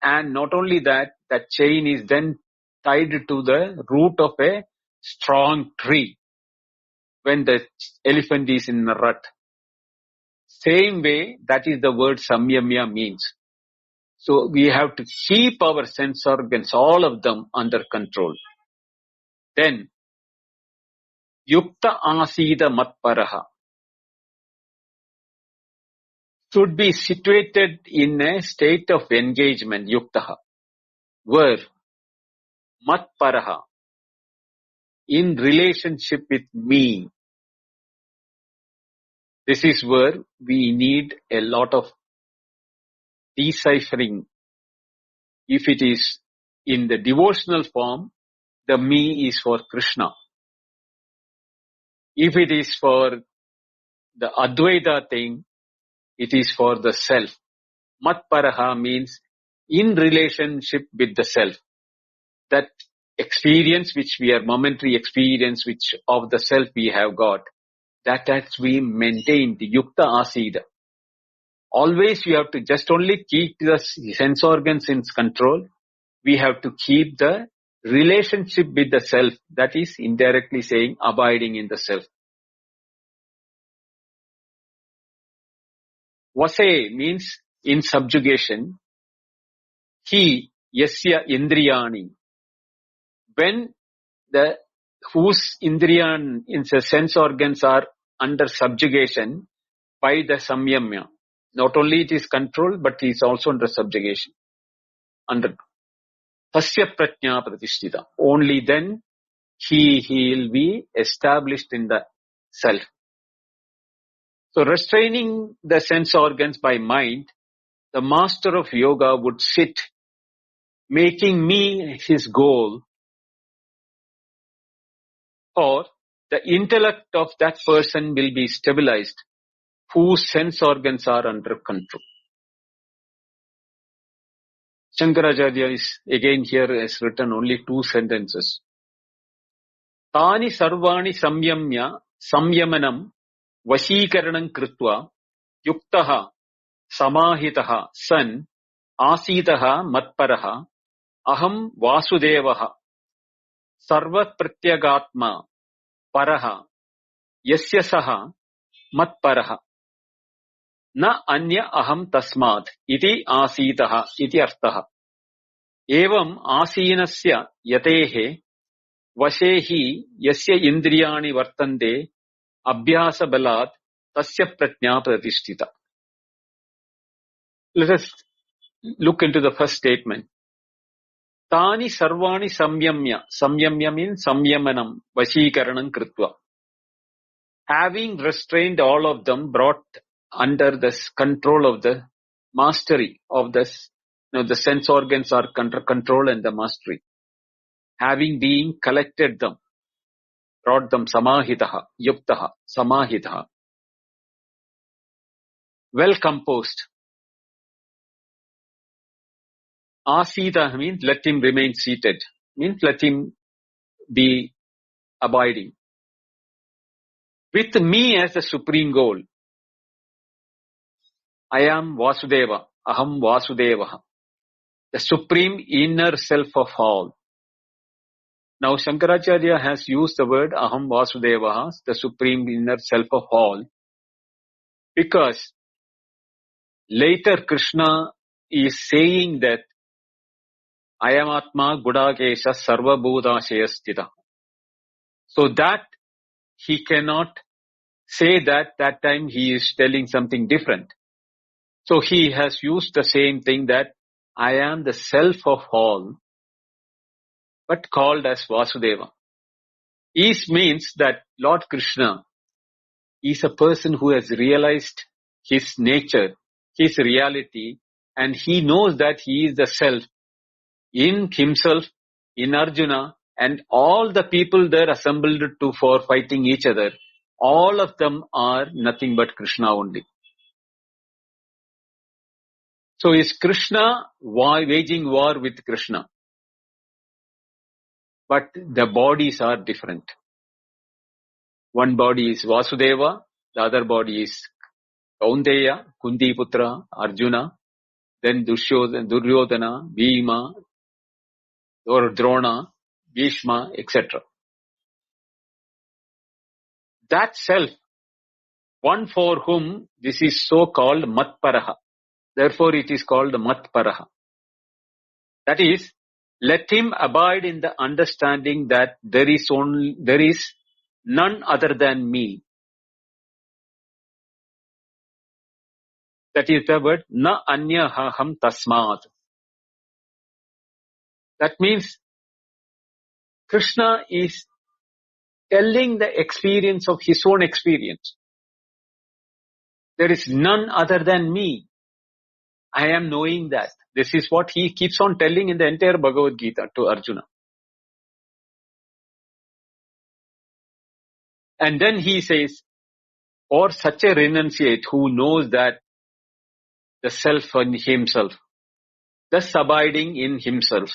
Speaker 2: and not only that, that chain is then tied to the root of a strong tree when the elephant is in a rut. Same way, that is the word samyamya means. So we have to keep our sense organs, all of them, under control. Then, yukta asida matparaha should be situated in a state of engagement, yuktaha, where matparaha, in relationship with me. This is where we need a lot of deciphering. If it is in the devotional form, the me is for Krishna. If it is for the Advaita thing, it is for the self, Matparaha means in relationship with the self. That experience which we are, momentary experience which of the self we have got, that has to be maintained. Yukta asida. Always we have to just only keep the sense organs in control. We have to keep the relationship with the self. That is indirectly saying abiding in the self. Vase means in subjugation. He, yasya indriyani. When the whose indriyan in the sense organs are under subjugation by the samyamya. Not only it is controlled, but it is also under subjugation. Under tasya prajna pratishtita. Only then he will be established in the self. So restraining the sense organs by mind, the master of yoga would sit, making me his goal, or the intellect of that person will be stabilized, whose sense organs are under control. Shankaracharya is again here has written only 2 sentences. Tani sarvani samyamya samyamanam vashikaranam kritva yuktaha samahitaha san asitaha matparaha aham vasudevaha sarva pratyagatma paraha yasya saha matparaha na anya aham tasmad iti asitaha iti arthaha evam asinasya yatehe vashehi yasya indriyani vartande abhyasa balat tasya prajna pratishtita. Let us look into the first statement. Tani sarvani samyamya. Samyamya means samyamanam, vashikaranam kritva. Having restrained all of them, brought under the control of the mastery of this, the sense organs are under control and the mastery. Having been collected them, brought them samahitaha, yuktaha, samahitaha. Well composed. Asita means let him remain seated. Means let him be abiding. With me as the supreme goal. I am Vasudeva. Aham Vasudeva. The supreme inner self of all. Now Shankaracharya has used the word Aham Vasudeva, the supreme inner self of all, because later Krishna is saying that I am Atma Gudakesha Sarva Bhutashayastita. So that he cannot say that time he is telling something different. So he has used the same thing, that I am the self of all, but called as Vasudeva. Is means that Lord Krishna is a person who has realized his nature, his reality, and he knows that he is the self in himself, in Arjuna, and all the people there assembled for fighting each other. All of them are nothing but Krishna only. So is Krishna waging war with Krishna? But the bodies are different. One body is Vasudeva, the other body is Kaunteya, Kunti Putra, Arjuna, then Duryodhana, Bhima, or Drona, Bhishma, etc. That self, one for whom this is so called Matparaha. Therefore it is called Matparaha. That is, let him abide in the understanding that there is none other than me. That is the word na anya haham tasmat. That means Krishna is telling the experience of his own experience. There is none other than me. I am knowing that. This is what he keeps on telling in the entire Bhagavad Gita to Arjuna. And then he says, or such a renunciate who knows that the self in himself, thus abiding in himself,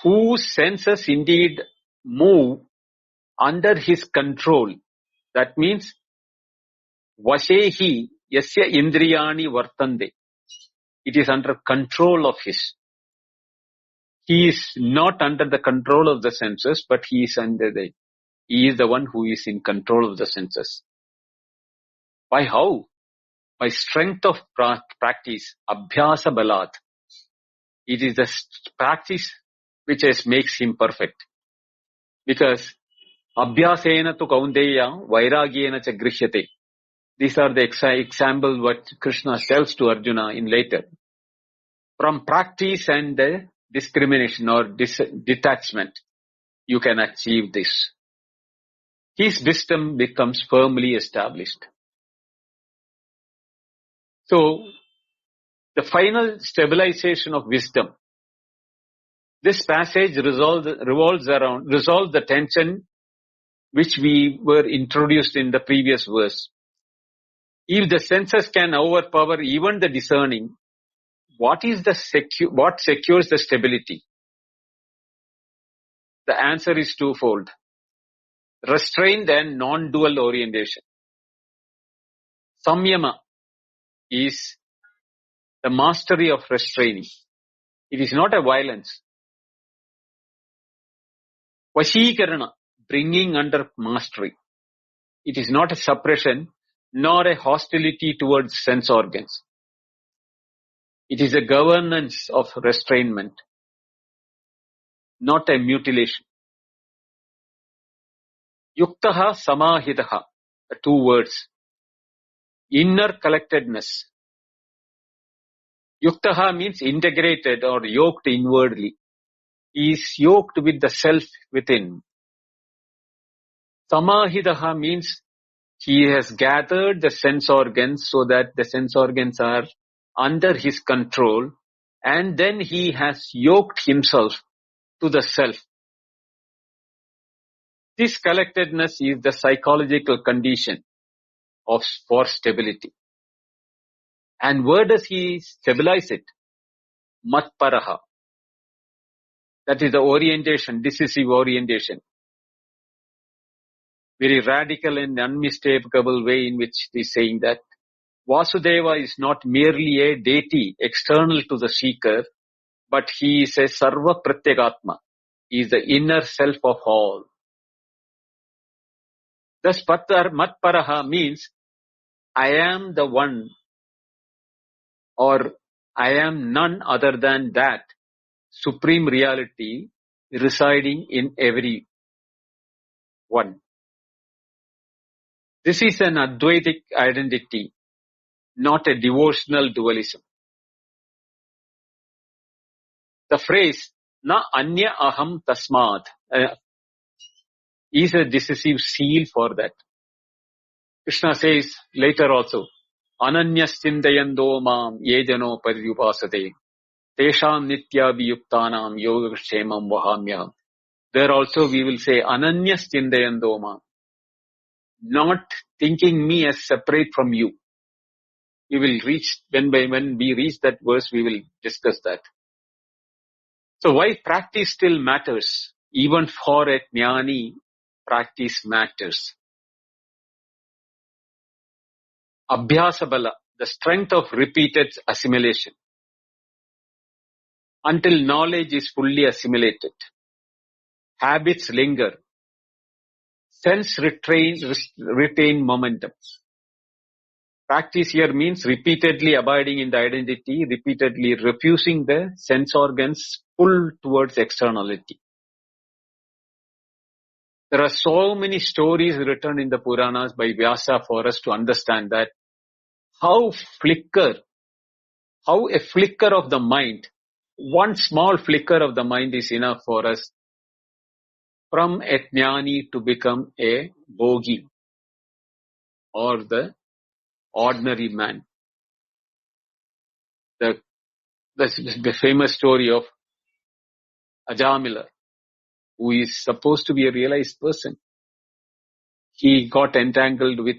Speaker 2: whose senses indeed move under his control. That means, Vashehi yasya indriyani vartande. It is under control of his. He is not under the control of the senses, but he is the one who is in control of the senses. By how? By strength of practice, abhyasa balat. It is the practice which makes him perfect. Because abhyasena tu kaundeya vairagyena cha grishyate. These are the examples what Krishna tells to Arjuna in later. From practice and discrimination or detachment, you can achieve this. His wisdom becomes firmly established. So, the final stabilization of wisdom. This passage resolves the tension which we were introduced in the previous verse. If the senses can overpower even the discerning, what secures the stability? The answer is twofold. Restrained and non-dual orientation. Samyama is the mastery of restraining. It is not a violence. Vashikarana, bringing under mastery. It is not a suppression nor a hostility towards sense organs. It is a governance of restrainment, not a mutilation. Yuktaha samahitaha, 2 words. Inner collectedness. Yuktaha means integrated or yoked inwardly. He is yoked with the self within. Samahitaha means he has gathered the sense organs so that the sense organs are under his control, and then he has yoked himself to the self. This collectedness is the psychological condition for stability. And where does he stabilize it? Matparaha. That is the orientation, decisive orientation. Very radical and unmistakable way in which he is saying that Vasudeva is not merely a deity external to the seeker, but he is a sarva pratyagatma. He is the inner self of all. Thus, matparaha means I am the one, or I am none other than that supreme reality residing in every one. This is an Advaitic identity, not a devotional dualism. The phrase, na anya aham tasmad, is a decisive seal for that. Krishna says later also, ananyas chindayando mam yejano paryupasate, tesham nityabhiyuktanam yogakshemam vahamyam. There also we will say, ananyas chindayando mam, not thinking me as separate from you. We will reach, when we reach that verse, we will discuss that. So why practice still matters? Even for a jnani, practice matters. Abhyasa bala, the strength of repeated assimilation. Until knowledge is fully assimilated, habits linger. Sense retain momentum. Practice here means repeatedly abiding in the identity, repeatedly refusing the sense organs pull towards externality. There are so many stories written in the Puranas by Vyasa for us to understand that how a flicker of the mind, one small flicker of the mind is enough for us from a jnani to become a bhogi or the ordinary man. The famous story of Ajamila, who is supposed to be a realized person. He got entangled with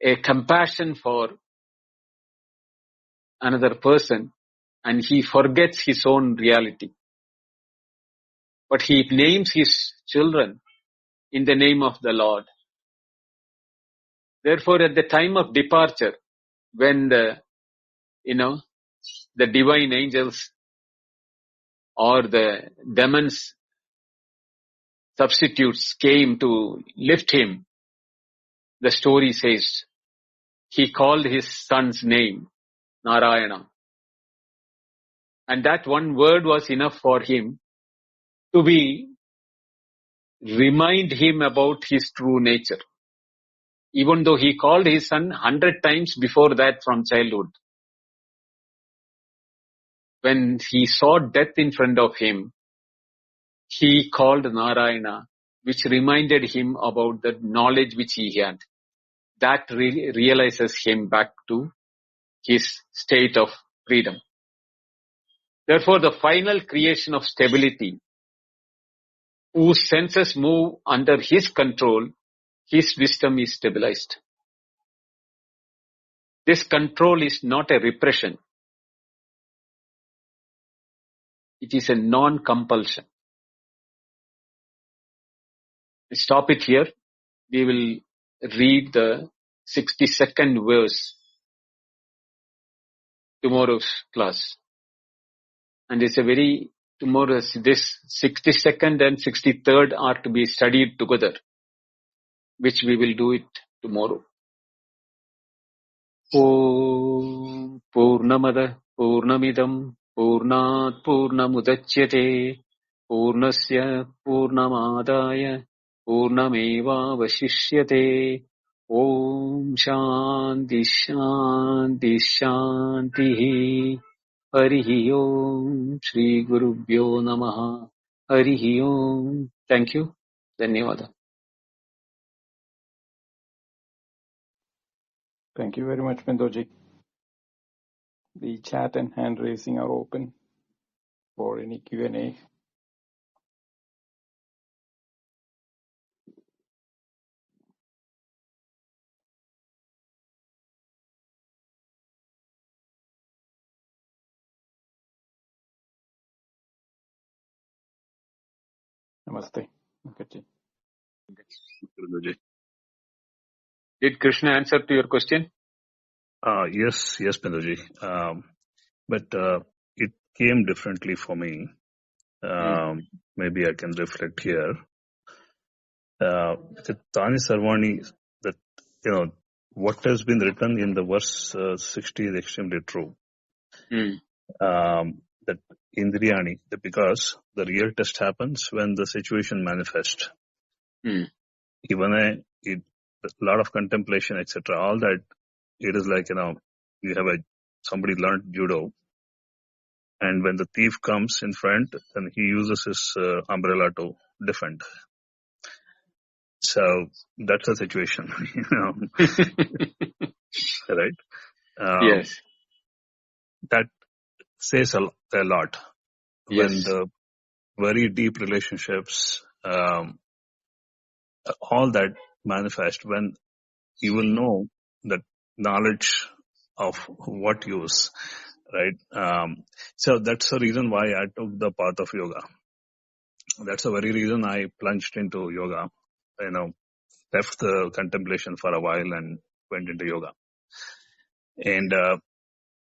Speaker 2: a compassion for another person and he forgets his own reality. But he names his children in the name of the Lord. Therefore, at the time of departure, when the divine angels or the demons substitutes came to lift him, the story says he called his son's name, Narayana. And that one word was enough for him to remind him about his true nature. Even though he called his son 100 times before that from childhood. When he saw death in front of him, he called Narayana, which reminded him about the knowledge which he had. That realizes him back to his state of freedom. Therefore, the final creation of stability, whose senses move under his control, his wisdom is stabilized. This control is not a repression. It is a non-compulsion. Stop it here. We will read the 62nd verse tomorrow's class. And it's this 62nd and 63rd are to be studied together, which we will do it tomorrow. Om Purnamada Purnamidam Purnat Purnamudachyate Purnasya Purnamadaya Purnameva Vashishyate. Om Shanti Shanti Shanti. Harihi Om. Shri Gurubhyo Namaha. Harihi Om. Thank you. Dhanyavada.
Speaker 1: Thank you very much, Bindoji. The chat and hand raising are open for any Q&A. Namaste. Okay.
Speaker 2: Did Krishna answer to your question?
Speaker 3: Yes, Binduji. But it came differently for me. Maybe I can reflect here. The Tani Sarvani, that, what has been written in the verse 60 is extremely true. That Indriyani, because the real test happens when the situation manifests. Even a lot of contemplation, etc., all that, it is like, you have somebody learned judo, and when the thief comes in front, then he uses his umbrella to defend. So that's the situation, right?
Speaker 2: Yes.
Speaker 3: That says a lot.
Speaker 2: Yes.
Speaker 3: When the very deep relationships, all that manifest, when you will know that knowledge of what use, right? So that's the reason why I took the path of yoga. That's the very reason I plunged into yoga, left the contemplation for a while and went into yoga. And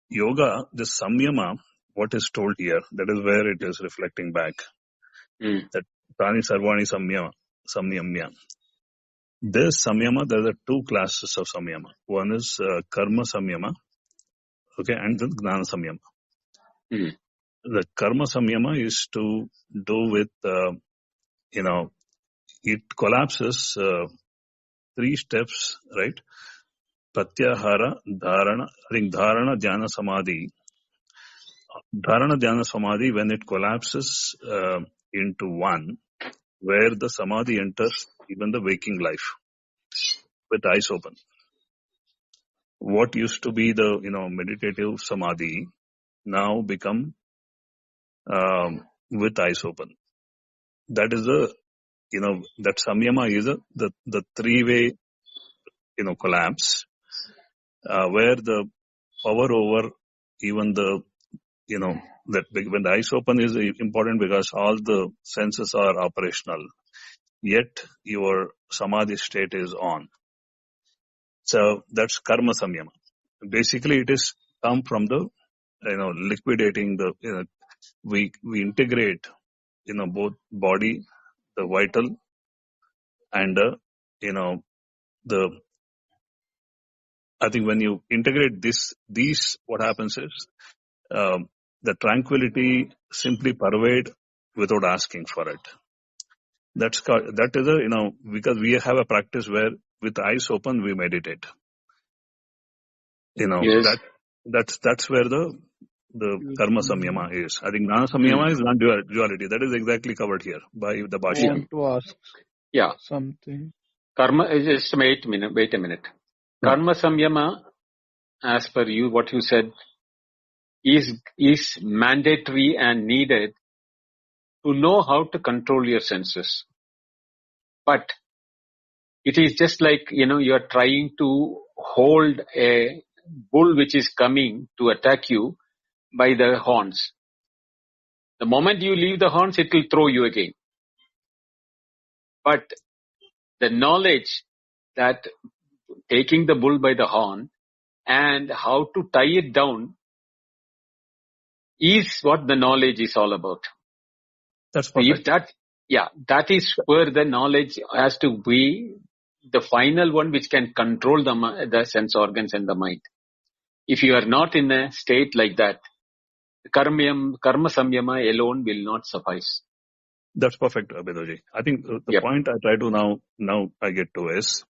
Speaker 3: yoga, this samyama, what is told here, that is where it is reflecting back. That Prani Sarvani Samyamya. This samyama, there are two classes of samyama. One is karma samyama, okay, and then gnana samyama. The karma samyama is to do with, it collapses 3 steps, right? Pratyahara, Dharana, Dhyana, Samadhi. Dharana, Dhyana, Samadhi, when it collapses into one, where the Samadhi enters even the waking life with eyes open. What used to be the, meditative Samadhi now become with eyes open. That is that samyama is the 3-way, collapse, where the power over even the, that when the eyes open is important because all the senses are operational, yet your samadhi state is on. So that's karma samyama. Basically, it is come from the, liquidating the, we integrate, both body, the vital, and, the, I think when you integrate these, what happens is, the tranquility simply pervade without asking for it. That is because we have a practice where with eyes open we meditate.
Speaker 2: Yes.
Speaker 3: That's where the karma samyama is. I think jnana samyama is non-duality. That is exactly covered here by the Bhashya.
Speaker 4: I want to ask something.
Speaker 2: Karma, just wait a minute.
Speaker 3: Yeah.
Speaker 2: Karma samyama, as per you, what you said, is mandatory and needed to know how to control your senses. But it is just like, you are trying to hold a bull which is coming to attack you by the horns. The moment you leave the horns, it will throw you again. But the knowledge that taking the bull by the horn and how to tie it down is what the knowledge is all about.
Speaker 3: That's perfect.
Speaker 2: That is where the knowledge has to be the final one which can control the sense organs and the mind. If you are not in a state like that, karma samyama alone will not suffice.
Speaker 3: That's perfect, Abhidoji. I think the point I try to now I get to is,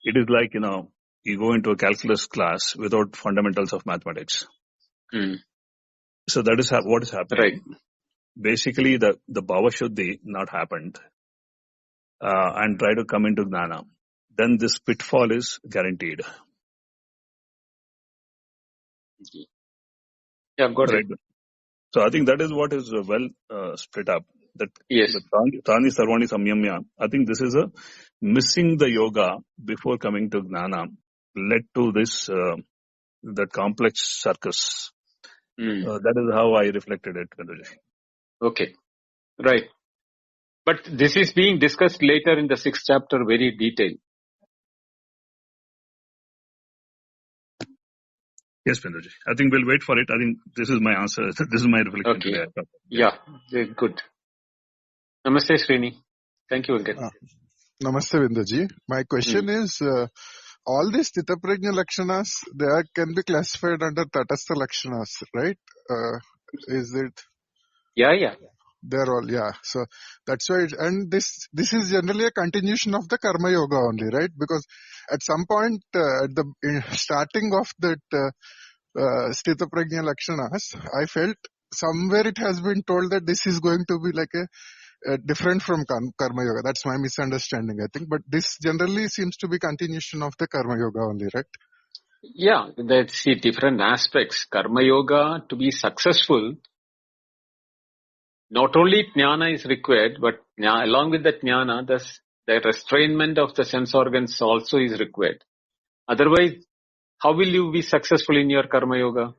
Speaker 3: it is like, you go into a calculus class without fundamentals of mathematics. So that is what is happening.
Speaker 2: Right.
Speaker 3: Basically, the bhava shuddhi not happened, and try to come into gnana. Then this pitfall is guaranteed.
Speaker 2: Yeah, got
Speaker 3: right.
Speaker 2: it.
Speaker 3: So I think that is what is well split up. That
Speaker 2: yes.
Speaker 3: Tani Sarvani Samyamya. I think this is a missing the yoga before coming to gnana led to this that complex circus. That is how I reflected it, Vinduji.
Speaker 2: Okay, right. But this is being discussed later in the 6th chapter, very detailed.
Speaker 3: Yes, Vinduji. I think we'll wait for it. I think this is my answer. This is my reflection today.
Speaker 2: Yeah, good. Namaste, Srini. Thank you again.
Speaker 4: Namaste, Vinduji. My question is, all these Sthita Prajna Lakshanas, they can be classified under Tatastha Lakshanas, right? Is it?
Speaker 2: Yeah.
Speaker 4: They're all, So that's why, and this is generally a continuation of the Karma Yoga only, right? Because at some point, at the starting of that Sthita Prajna Lakshanas, I felt somewhere it has been told that this is going to be like a different from Karma Yoga. That's my misunderstanding, I think. But this generally seems to be continuation of the Karma Yoga only, right?
Speaker 2: Yeah, that's the different aspects. Karma Yoga, to be successful, not only jnana is required, but along with that jnana, the restrainment of the sense organs also is required. Otherwise, how will you be successful in your Karma Yoga?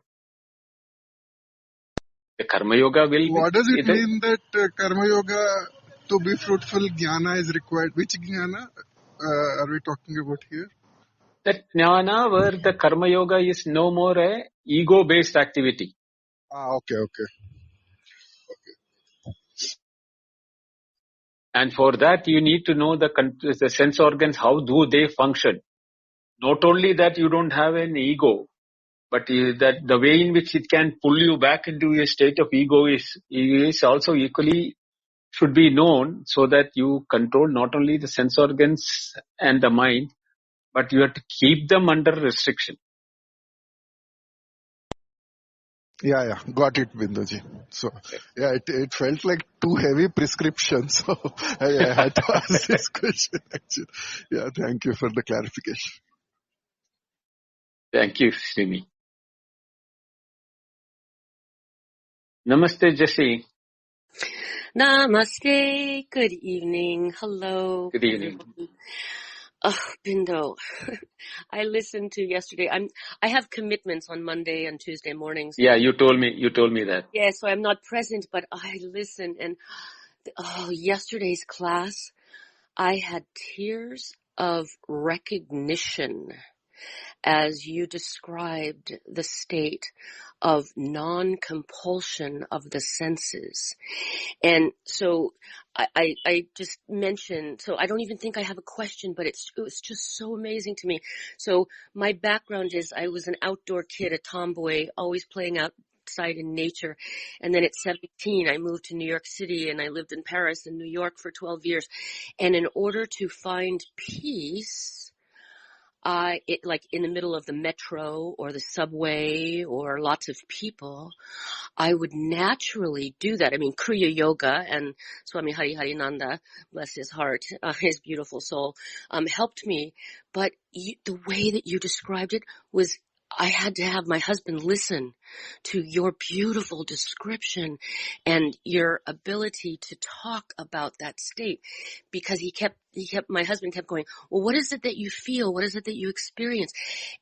Speaker 2: The Karma Yoga will be...
Speaker 4: What does it mean that Karma Yoga, to be fruitful, jnana is required? Which jnana are we talking about here?
Speaker 2: That jnana where the Karma Yoga is no more a ego-based activity.
Speaker 4: Okay.
Speaker 2: And for that, you need to know the sense organs, how do they function. Not only that you don't have an ego, but that the way in which it can pull you back into a state of ego is also equally should be known, so that you control not only the sense organs and the mind, but you have to keep them under restriction.
Speaker 4: Yeah, got it, Binduji. So, it felt like too heavy prescription, so I had to ask this question, actually. Yeah, thank you for the clarification.
Speaker 2: Thank you, Srini. Namaste, Jesse.
Speaker 5: Namaste. Good evening. Hello.
Speaker 2: Good evening.
Speaker 5: Bindo, I listened to yesterday. I have commitments on Monday and Tuesday mornings.
Speaker 2: Yeah, you told me that.
Speaker 5: Yeah, so I'm not present, but I listened, and yesterday's class, I had tears of recognition as you described the state of non-compulsion of the senses. And so I just mentioned, so I don't even think I have a question, but it was just so amazing to me. So my background is I was an outdoor kid, a tomboy, always playing outside in nature. And then at 17, I moved to New York City, and I lived in Paris and New York for 12 years. And in order to find peace, like in the middle of the metro or the subway or lots of people, I would naturally do that. I mean, Kriya Yoga and Swami Hari Harinanda, bless his heart, his beautiful soul, helped me. But the way that you described it was, I had to have my husband listen to your beautiful description and your ability to talk about that state, because my husband kept going, well, what is it that you feel? What is it that you experience?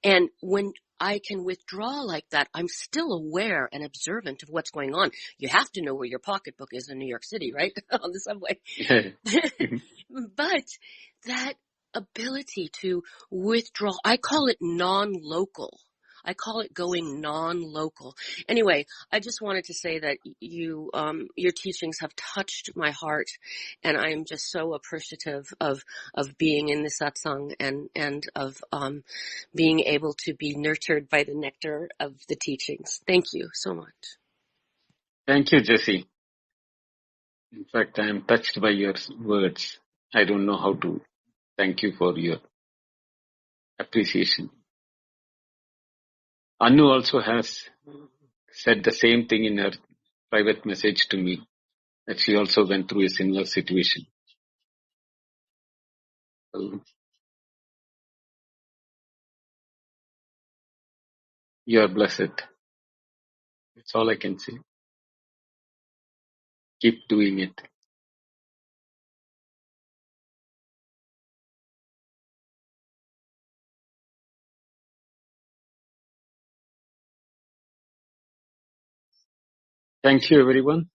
Speaker 5: And when I can withdraw like that, I'm still aware and observant of what's going on. You have to know where your pocketbook is in New York City, right? On the subway. But that ability to withdraw, I call it non-local. I call it going non-local. Anyway, I just wanted to say that your teachings have touched my heart, and I am just so appreciative of being in the satsang and of being able to be nurtured by the nectar of the teachings. Thank you so much.
Speaker 2: Thank you, Jessie. In fact, I am touched by your words. I don't know how to thank you for your appreciation. Anu also has said the same thing in her private message to me, that she also went through a similar situation. So, you are blessed. That's all I can say. Keep doing it. Thank you, everyone.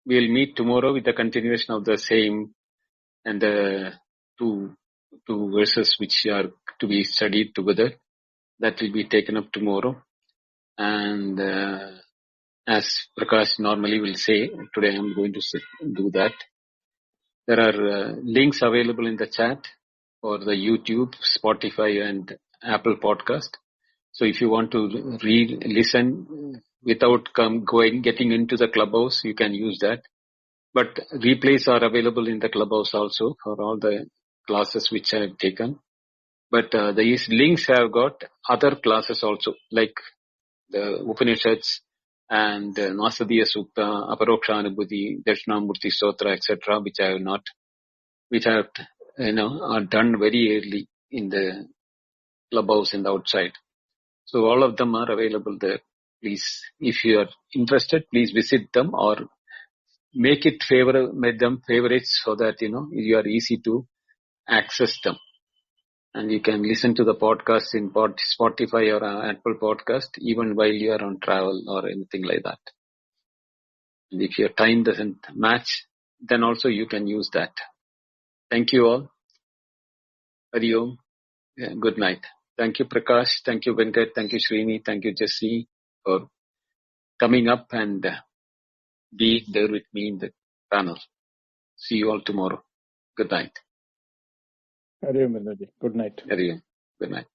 Speaker 2: We'll meet tomorrow with the continuation of the same and the two verses which are to be studied together. That will be taken up tomorrow. And as Prakash normally will say, today I'm going to do that. There are links available in the chat for the YouTube, Spotify, and Apple podcast. So if you want to listen without getting into the clubhouse, you can use that. But replays are available in the clubhouse also for all the classes which I have taken. But these links have got other classes also, like the Upanishads and Nasadiya Sukta, Aparoksha Anubhuti, Dakshinamurti Stotra, etc., which I have are done very early in the clubhouse and outside. So all of them are available there. Please, if you are interested, please visit them or make them favorites so that you are easy to access them. And you can listen to the podcast in Spotify or Apple podcast even while you are on travel or anything like that. And if your time doesn't match, then also you can use that. Thank you all. Hari Om. Yeah, good night. Thank you, Prakash. Thank you, Venkat. Thank you, Srini. Thank you, Jessie, for coming up and being there with me in the panel. See you all tomorrow. Good night.
Speaker 1: Hari Om, Good night.
Speaker 2: Hari Om. Good night.